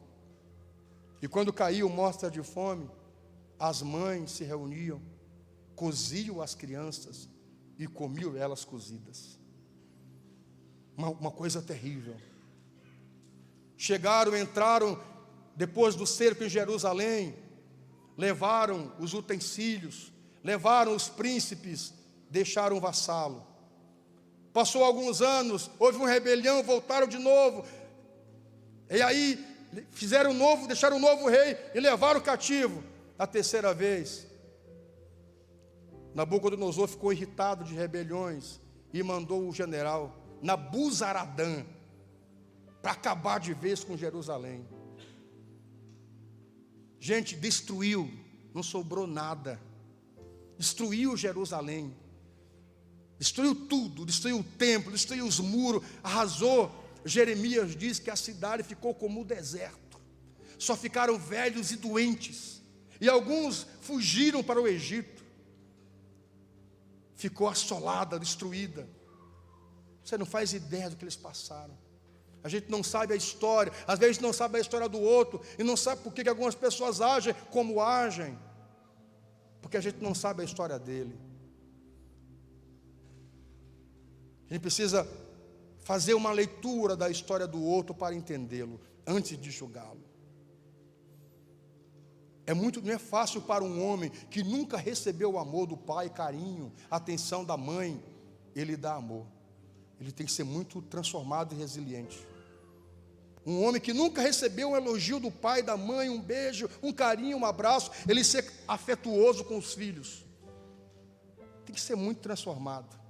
Speaker 1: E quando caíam mortas de fome, as mães se reuniam, coziam as crianças e comiam elas cozidas. Uma coisa terrível. Entraram depois do cerco em Jerusalém, levaram os utensílios, levaram os príncipes, deixaram o vassalo. Passou alguns anos, houve uma rebelião, voltaram de novo. E aí deixaram um novo rei e levaram o cativo. A terceira vez, Nabucodonosor ficou irritado de rebeliões e mandou o general Nabuzaradã para acabar de vez com Jerusalém. Gente, destruiu, não sobrou nada. Destruiu Jerusalém. Destruiu tudo, destruiu o templo, destruiu os muros, arrasou. Jeremias diz que a cidade ficou como um deserto. Só ficaram velhos e doentes. E alguns fugiram para o Egito. Ficou assolada, destruída. Você não faz ideia do que eles passaram. A gente não sabe a história. Às vezes não sabe a história do outro. E não sabe por que algumas pessoas agem como agem. Porque a gente não sabe a história dele. A gente precisa fazer uma leitura da história do outro para entendê-lo, antes de julgá-lo. Não é fácil para um homem que nunca recebeu o amor do pai, carinho, atenção da mãe, ele dá amor. Ele tem que ser muito transformado e resiliente. Um homem que nunca recebeu um elogio do pai, da mãe, um beijo, um carinho, um abraço, ele ser afetuoso com os filhos. Tem que ser muito transformado.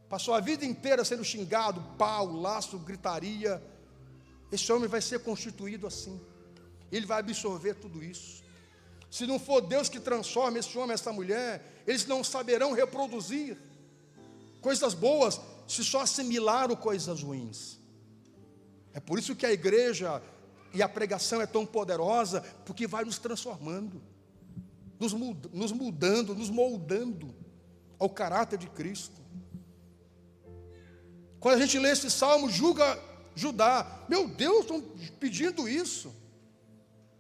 Speaker 1: Passou a vida inteira sendo xingado, pau, laço, gritaria. Esse homem vai ser constituído assim. Ele vai absorver tudo isso. Se não for Deus que transforma esse homem, essa mulher, eles não saberão reproduzir coisas boas, se só assimilaram coisas ruins. É por isso que a igreja e a pregação é tão poderosa, porque vai nos transformando, nos mudando, nos moldando ao caráter de Cristo. Quando a gente lê esse salmo, julga Judá. Meu Deus, estão pedindo isso.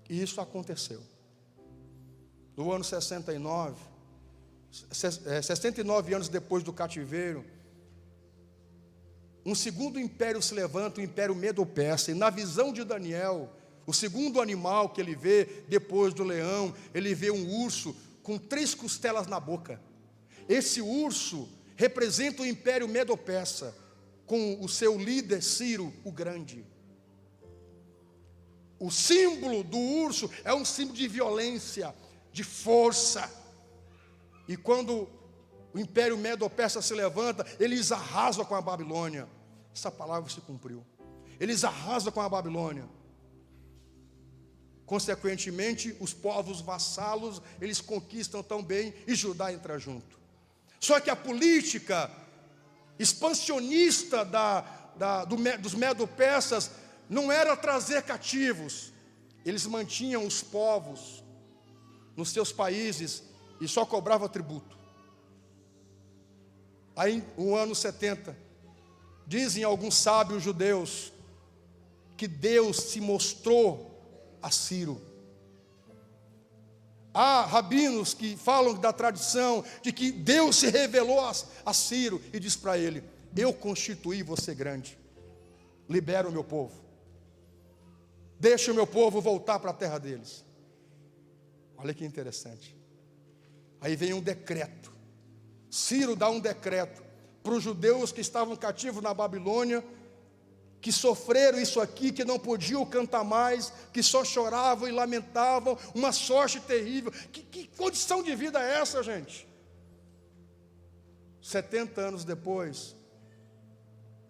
Speaker 1: E isso aconteceu. No ano 69 anos depois do cativeiro, um segundo império se levanta, o império Medo-Persa. E na visão de Daniel, o segundo animal que ele vê, depois do leão, ele vê um urso com 3 costelas na boca. Esse urso representa o império Medo-Persa, com o seu líder Ciro o Grande. O símbolo do urso é um símbolo de violência, de força. E quando o império Medo-Persa se levanta, eles arrasam com a Babilônia. Essa palavra se cumpriu. Eles arrasam com a Babilônia. Consequentemente, os povos vassalos, eles conquistam também, e Judá entra junto. Só que a política expansionista dos Medo-Persas não era trazer cativos. Eles mantinham os povos nos seus países e só cobrava tributo. Aí, no ano 70, dizem alguns sábios judeus que Deus se mostrou a Ciro. Há rabinos que falam da tradição de que Deus se revelou a Ciro e diz para ele: eu constituí você grande, libera o meu povo, deixa o meu povo voltar para a terra deles. Olha que interessante. Aí vem um decreto. Ciro dá um decreto para os judeus que estavam cativos na Babilônia, que sofreram isso aqui, que não podiam cantar mais, que só choravam e lamentavam, uma sorte terrível. Que condição de vida é essa, gente? 70 anos depois,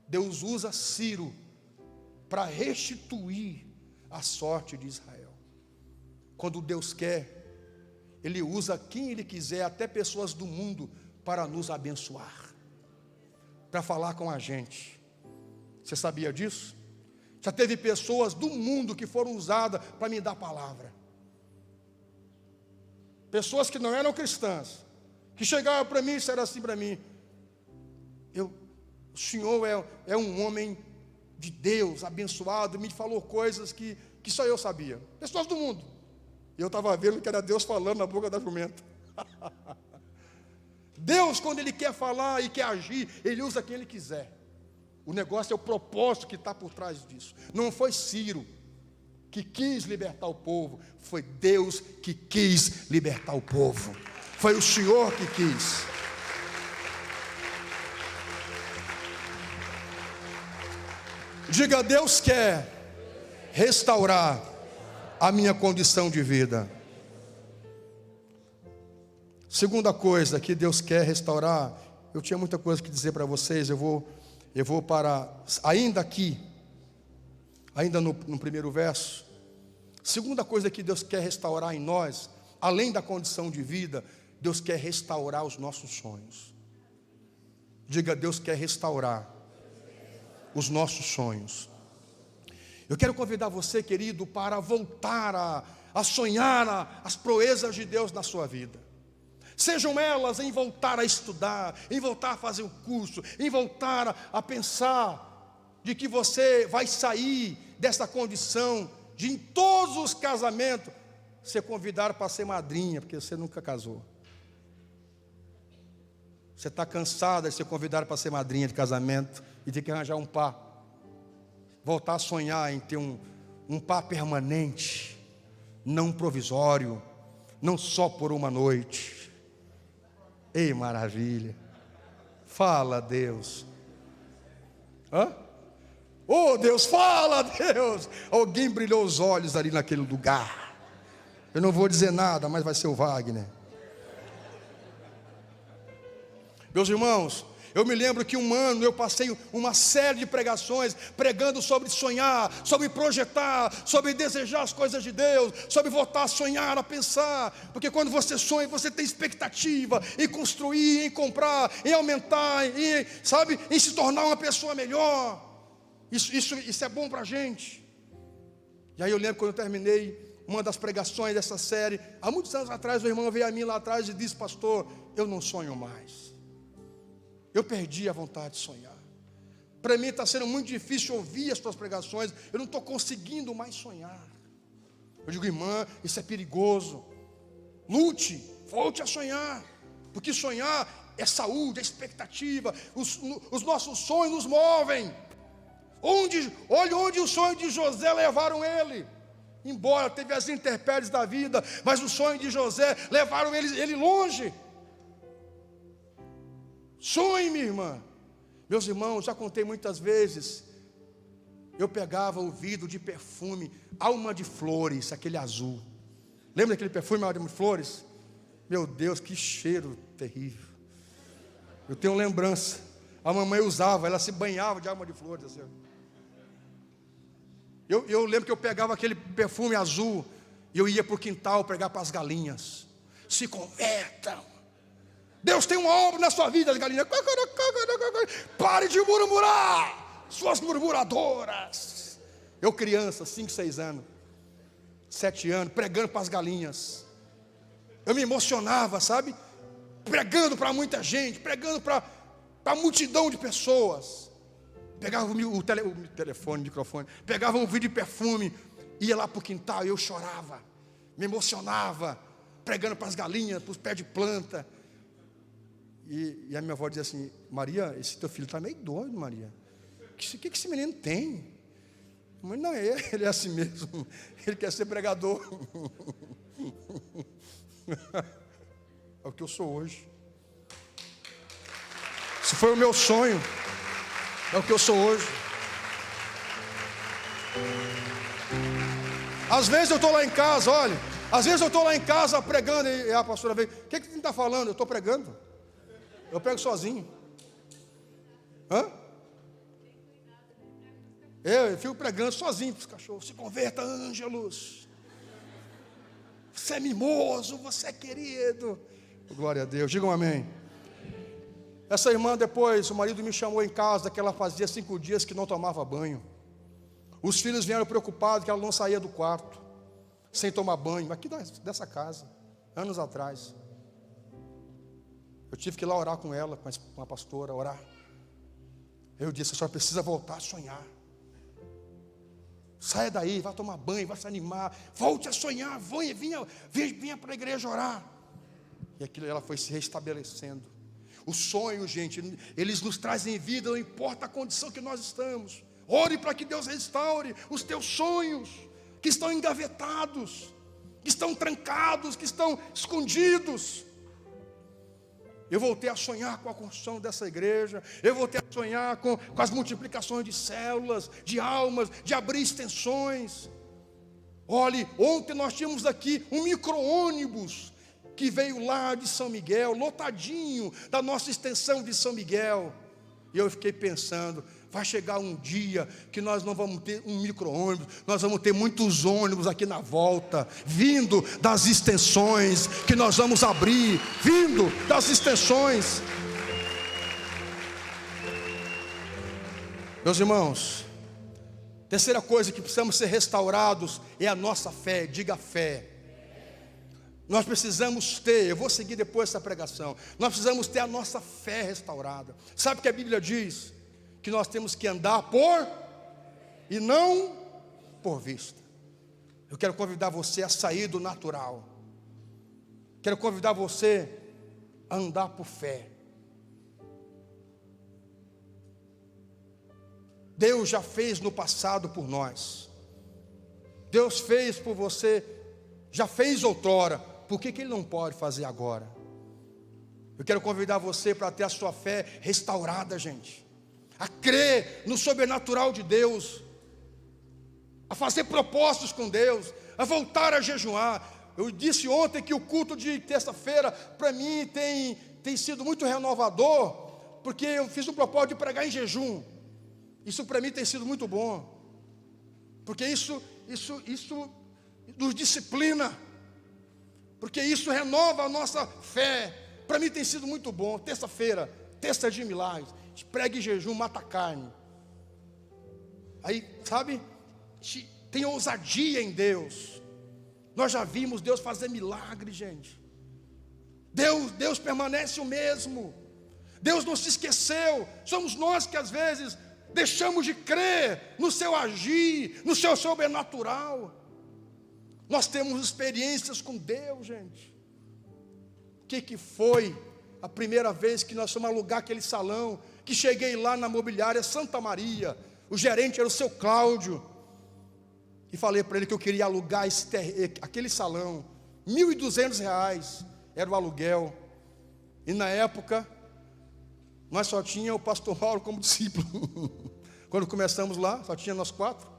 Speaker 1: Deus usa Ciro para restituir a sorte de Israel. Quando Deus quer, Ele usa quem Ele quiser, até pessoas do mundo, para nos abençoar, para falar com a gente. Você sabia disso? Já teve pessoas do mundo que foram usadas para me dar palavra. Pessoas que não eram cristãs, que chegavam para mim e disseram assim para mim: o senhor é um homem de Deus, abençoado, me falou coisas que só eu sabia. Pessoas do mundo. E eu estava vendo que era Deus falando na boca da jumenta. Deus, quando Ele quer falar e quer agir, Ele usa quem Ele quiser. O negócio é o propósito que está por trás disso. Não foi Ciro que quis libertar o povo, foi Deus que quis libertar o povo. Foi o Senhor que quis. Diga: Deus quer restaurar a minha condição de vida. Segunda coisa que Deus quer restaurar, eu tinha muita coisa que dizer para vocês, eu vou para, ainda aqui, ainda no primeiro verso. Segunda coisa que Deus quer restaurar em nós, além da condição de vida, Deus quer restaurar os nossos sonhos. Diga: Deus quer restaurar os nossos sonhos. Eu quero convidar você, querido, para voltar a sonhar as proezas de Deus na sua vida. Sejam elas em voltar a estudar, em voltar a fazer o curso, em voltar a pensar de que você vai sair dessa condição de, em todos os casamentos, ser convidado para ser madrinha, porque você nunca casou. Você está cansado de ser convidado para ser madrinha de casamento e ter que arranjar um par. Voltar a sonhar em ter um par permanente, não provisório, não só por uma noite. Ei, maravilha. Fala, Deus. Hã? Oh, Deus, fala, Deus. Alguém brilhou os olhos ali naquele lugar. Eu não vou dizer nada, mas vai ser o Wagner. Meus irmãos, eu me lembro que um ano eu passei uma série de pregações pregando sobre sonhar, sobre projetar, sobre desejar as coisas de Deus, sobre voltar a sonhar, a pensar. Porque quando você sonha, você tem expectativa em construir, em comprar, em aumentar, em se tornar uma pessoa melhor. Isso é bom para a gente. E aí eu lembro quando eu terminei uma das pregações dessa série, há muitos anos atrás, o irmão veio a mim lá atrás e disse: pastor, eu não sonho mais. Eu perdi a vontade de sonhar. Para mim está sendo muito difícil ouvir as tuas pregações. Eu não estou conseguindo mais sonhar. Eu digo: irmã, isso é perigoso. Lute, volte a sonhar. Porque sonhar é saúde, é expectativa. Os nossos sonhos nos movem. Olha onde o sonho de José levaram ele. Embora teve as intempéries da vida, mas o sonho de José levaram ele longe. Sonhe, minha irmã. Meus irmãos, já contei muitas vezes. Eu pegava o vidro de perfume Alma de Flores, aquele azul. Lembra daquele perfume Alma de Flores? Meu Deus, que cheiro terrível. Eu tenho lembrança. A mamãe usava, ela se banhava de Alma de Flores assim. Eu lembro que eu pegava aquele perfume azul e eu ia para o quintal pregar para as galinhas. Se convertam. Deus tem uma obra na sua vida, as galinhas. Pare de murmurar, suas murmuradoras. Eu criança, 5, 6 anos, 7 anos, pregando para as galinhas. Eu me emocionava, sabe? Pregando para muita gente, pregando para a multidão de pessoas. Pegava o telefone, o microfone, pegava um vidro de perfume, ia lá para o quintal e eu chorava, me emocionava, pregando para as galinhas, para os pés de planta. E a minha avó dizia assim: Maria, esse teu filho está meio doido, Maria. O que esse menino tem? Mas não, ele é assim mesmo. Ele quer ser pregador. É o que eu sou hoje. Se foi o meu sonho, é o que eu sou hoje. Às vezes eu estou lá em casa, olha. Às vezes eu estou lá em casa pregando e a pastora vem: o que você está falando? Eu estou pregando. Eu prego sozinho. Hã? Eu fico pregando sozinho para os cachorros. Se converta, Ângelos. Você é mimoso, você é querido. Glória a Deus, digam amém. Essa irmã depois, o marido me chamou em casa, que ela fazia 5 dias que não tomava banho. Os filhos vieram preocupados que ela não saía do quarto, sem tomar banho, aqui dessa casa, anos atrás. Eu tive que ir lá orar com ela, com a pastora, orar. Eu disse: a senhora precisa voltar a sonhar. Saia daí, vai tomar banho, vai se animar, volte a sonhar, venha para a igreja orar. E aquilo, ela foi se restabelecendo. Os sonhos, gente, eles nos trazem vida, não importa a condição que nós estamos. Ore para que Deus restaure os teus sonhos, que estão engavetados, que estão trancados, que estão escondidos. Eu voltei a sonhar com a construção dessa igreja. Eu voltei a sonhar com as multiplicações de células, de almas, de abrir extensões. Olhe, ontem nós tínhamos aqui um micro-ônibus que veio lá de São Miguel, lotadinho da nossa extensão de São Miguel. E eu fiquei pensando: vai chegar um dia que nós não vamos ter um micro-ônibus, nós vamos ter muitos ônibus aqui na volta, vindo das extensões que nós vamos abrir, vindo das extensões. Meus irmãos, terceira coisa que precisamos ser restaurados é a nossa fé. Diga fé. Nós precisamos ter, eu vou seguir depois essa pregação, nós precisamos ter a nossa fé restaurada. Sabe o que a Bíblia diz? Que nós temos que andar por e não por vista. Eu quero convidar você a sair do natural. Quero convidar você a andar por fé. Deus já fez no passado por nós. Deus fez por você, já fez outrora. Por que Ele não pode fazer agora? Eu quero convidar você para ter a sua fé restaurada, gente. A crer no sobrenatural de Deus, a fazer propósitos com Deus, a voltar a jejuar. Eu disse ontem que o culto de terça-feira para mim tem sido muito renovador, porque eu fiz um propósito de pregar em jejum. Isso para mim tem sido muito bom, porque isso nos disciplina, porque isso renova a nossa fé. Para mim tem sido muito bom. Terça-feira, terça de milagres, prega em jejum, mata a carne. Aí, sabe, tem ousadia em Deus. Nós já vimos Deus fazer milagres, gente. Deus permanece o mesmo. Deus não se esqueceu. Somos nós que às vezes deixamos de crer no seu agir, no seu sobrenatural. Nós temos experiências com Deus, gente. O que foi a primeira vez que nós fomos alugar aquele salão? Que cheguei lá na mobiliária Santa Maria, o gerente era o seu Cláudio, e falei para ele que eu queria alugar aquele salão. R$1.200 era o aluguel. E na época nós só tinha o pastor Mauro como discípulo. Quando começamos lá, só tinha nós 4.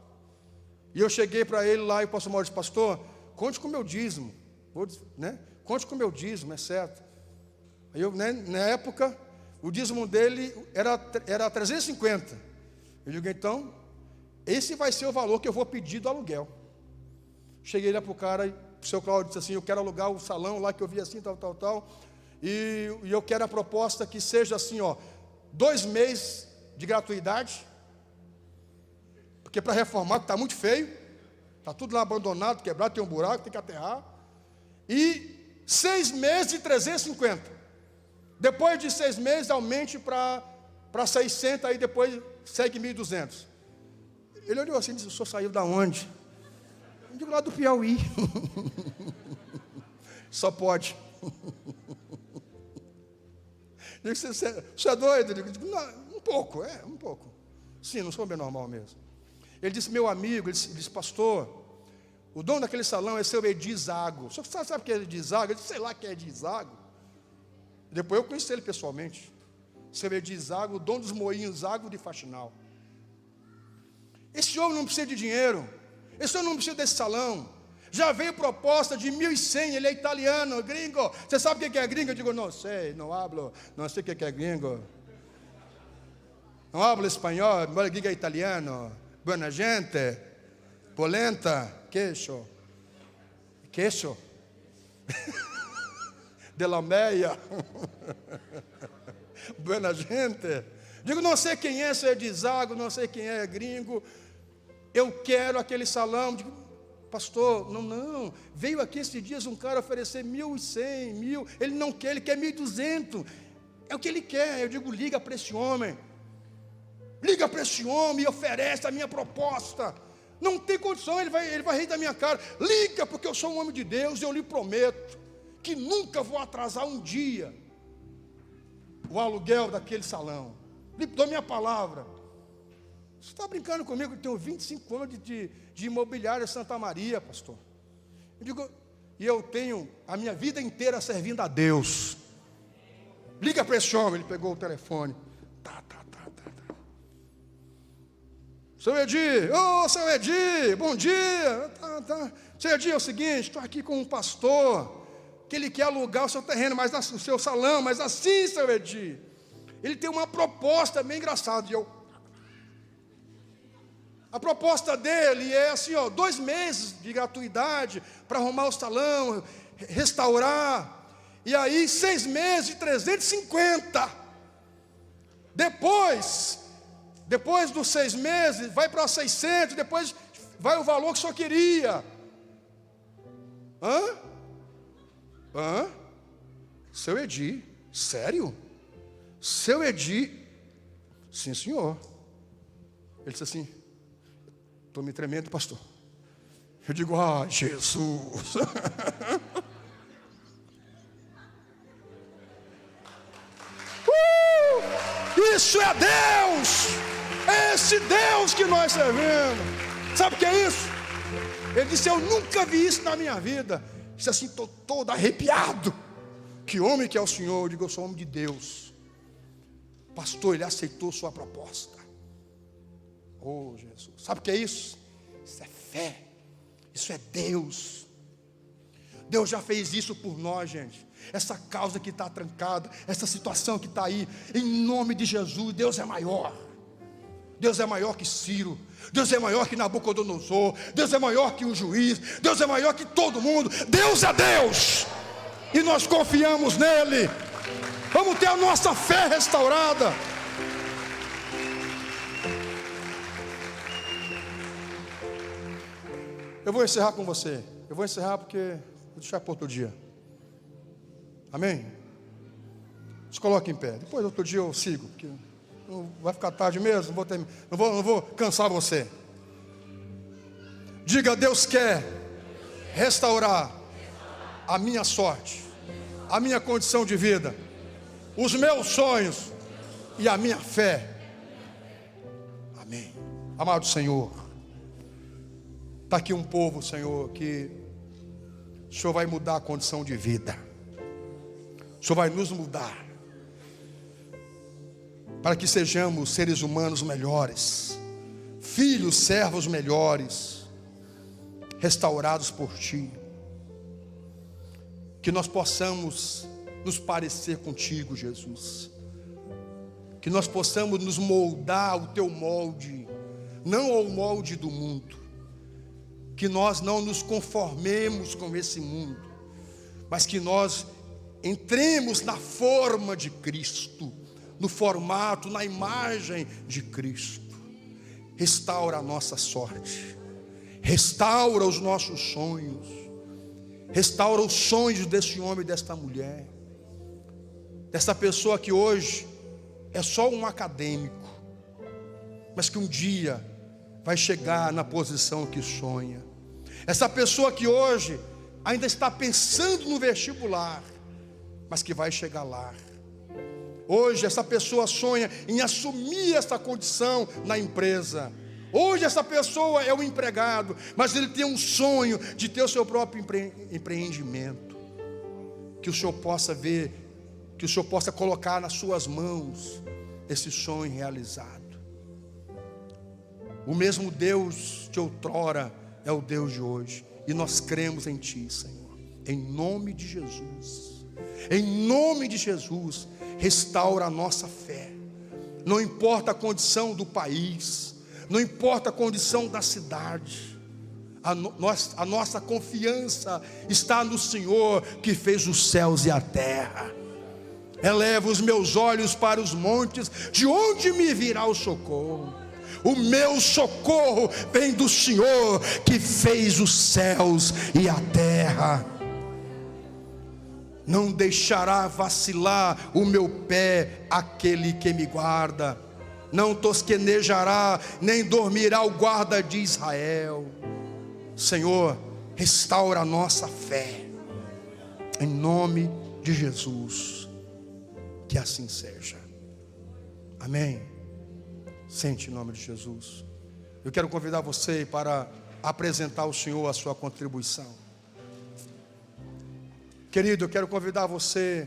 Speaker 1: E eu cheguei para ele lá e o pastor Mauro disse: pastor, conte com o meu dízimo. Conte com o meu dízimo, é certo. Aí eu, na época, o dízimo dele era 350. Eu digo: então, esse vai ser o valor que eu vou pedir do aluguel. Cheguei lá para o cara, e o seu Cláudio disse assim: eu quero alugar o salão lá que eu vi assim, tal. E eu quero a proposta que seja assim, 2 meses de gratuidade. Porque para reformar, que está muito feio, está tudo lá abandonado, quebrado, tem um buraco, tem que aterrar. E 6 meses de 350. Depois de 6 meses, aumente para 600, aí depois segue 1.200. Ele olhou assim e disse: o senhor saiu da onde? Eu digo: lá do Piauí. Só pode. Eu digo: você é doido? Eu digo: não, um pouco. Sim, não sou bem normal mesmo. Ele disse: meu amigo, ele disse: pastor, o dono daquele salão é seu Edir Zago. O senhor sabe o que é Edir Zago? Eu disse: sei lá que é Edir Zago. Depois eu conheci ele pessoalmente. Seu Edir Zago, o dono dos moinhos Zago de Faxinal. Esse homem não precisa de dinheiro. Esse homem não precisa desse salão. Já veio proposta de 1.100, ele é italiano, gringo. Você sabe o que é gringo? Eu digo, não sei, não hablo, não sei o que é gringo. Não hablo espanhol, mas gringo é italiano. Buena gente, polenta, queijo. Queijo. De la meia. Buena gente. Digo, não sei quem é, se é de Zago, não sei quem é gringo. Eu quero aquele salão. Digo, pastor, não. Veio aqui esses dias um cara oferecer 1.100, 1.000. Ele não quer, ele quer 1.200. É o que ele quer. Eu digo, liga para esse homem. Liga para esse homem e oferece a minha proposta. Não tem condição, ele vai rir da minha cara. Liga, porque eu sou um homem de Deus e eu lhe prometo que nunca vou atrasar um dia o aluguel daquele salão. Lhe dou minha palavra. Você está brincando comigo? Eu tenho 25 anos de imobiliária Santa Maria, pastor. Eu digo, e eu tenho a minha vida inteira servindo a Deus. Liga para esse homem. Ele pegou o telefone. Tá. Seu Edir, seu Edir, bom dia. Tá. Seu Edir, é o seguinte, estou aqui com um pastor, que ele quer alugar o seu terreno, o seu salão, mas assim, seu Edir, ele tem uma proposta bem engraçada. A proposta dele é assim, 2 meses de gratuidade para arrumar o salão, restaurar, e aí 6 meses de 350. Depois dos 6 meses, vai para 600, depois vai o valor que o senhor queria. Hã? Seu Edir, sério? Seu Edir, sim senhor. Ele disse assim, estou me tremendo, pastor. Eu digo, Jesus. Isso é Deus. É esse Deus que nós servimos. Sabe o que é isso? Ele disse, eu nunca vi isso na minha vida. Disse assim, estou todo arrepiado. Que homem que é o Senhor? Eu digo, eu sou homem de Deus. Pastor, ele aceitou sua proposta. Oh, Jesus. Sabe o que é isso? Isso é fé. Isso é Deus. Deus já fez isso por nós, gente. Essa causa que está trancada, essa situação que está aí, em nome de Jesus, Deus é maior. Deus é maior que Ciro. Deus é maior que Nabucodonosor. Deus é maior que um juiz. Deus é maior que todo mundo. Deus é Deus. E nós confiamos nele. Vamos ter a nossa fé restaurada. Eu vou encerrar com você. Eu vou encerrar porque vou deixar para outro dia. Amém? Se coloque em pé. Depois outro dia eu sigo, porque não vai ficar tarde mesmo. Não vou cansar você. Diga, Deus quer restaurar a minha sorte, a minha condição de vida, os meus sonhos e a minha fé. Amém. Amado Senhor, está aqui um povo, Senhor, que o Senhor vai mudar a condição de vida. O Senhor vai nos mudar para que sejamos seres humanos melhores, filhos, servos melhores, restaurados por Ti. Que nós possamos nos parecer contigo, Jesus. Que nós possamos nos moldar ao Teu molde, não ao molde do mundo. Que nós não nos conformemos com esse mundo, mas que nós entremos na forma de Cristo, no formato, na imagem de Cristo. Restaura a nossa sorte, restaura os nossos sonhos, restaura os sonhos desse homem e desta mulher, dessa pessoa que hoje é só um acadêmico, mas que um dia vai chegar na posição que sonha. Essa pessoa que hoje ainda está pensando no vestibular, mas que vai chegar lá. Hoje essa pessoa sonha em assumir essa condição na empresa. Hoje essa pessoa é um empregado, mas ele tem um sonho de ter o seu próprio empreendimento. Que o Senhor possa ver, que o Senhor possa colocar nas suas mãos esse sonho realizado. O mesmo Deus de outrora é o Deus de hoje. E nós cremos em Ti, Senhor. Em nome de Jesus. Em nome de Jesus, restaura a nossa fé. Não importa a condição do país, não importa a condição da cidade. A nossa confiança está no Senhor que fez os céus e a terra. Eleva os meus olhos para os montes, de onde me virá o socorro? O meu socorro vem do Senhor que fez os céus e a terra. Não deixará vacilar o meu pé aquele que me guarda. Não tosquenejará, nem dormirá o guarda de Israel. Senhor, restaura a nossa fé. Em nome de Jesus. Que assim seja. Amém. Sente em nome de Jesus. Eu quero convidar você para apresentar ao Senhor a sua contribuição. Querido, eu quero convidar você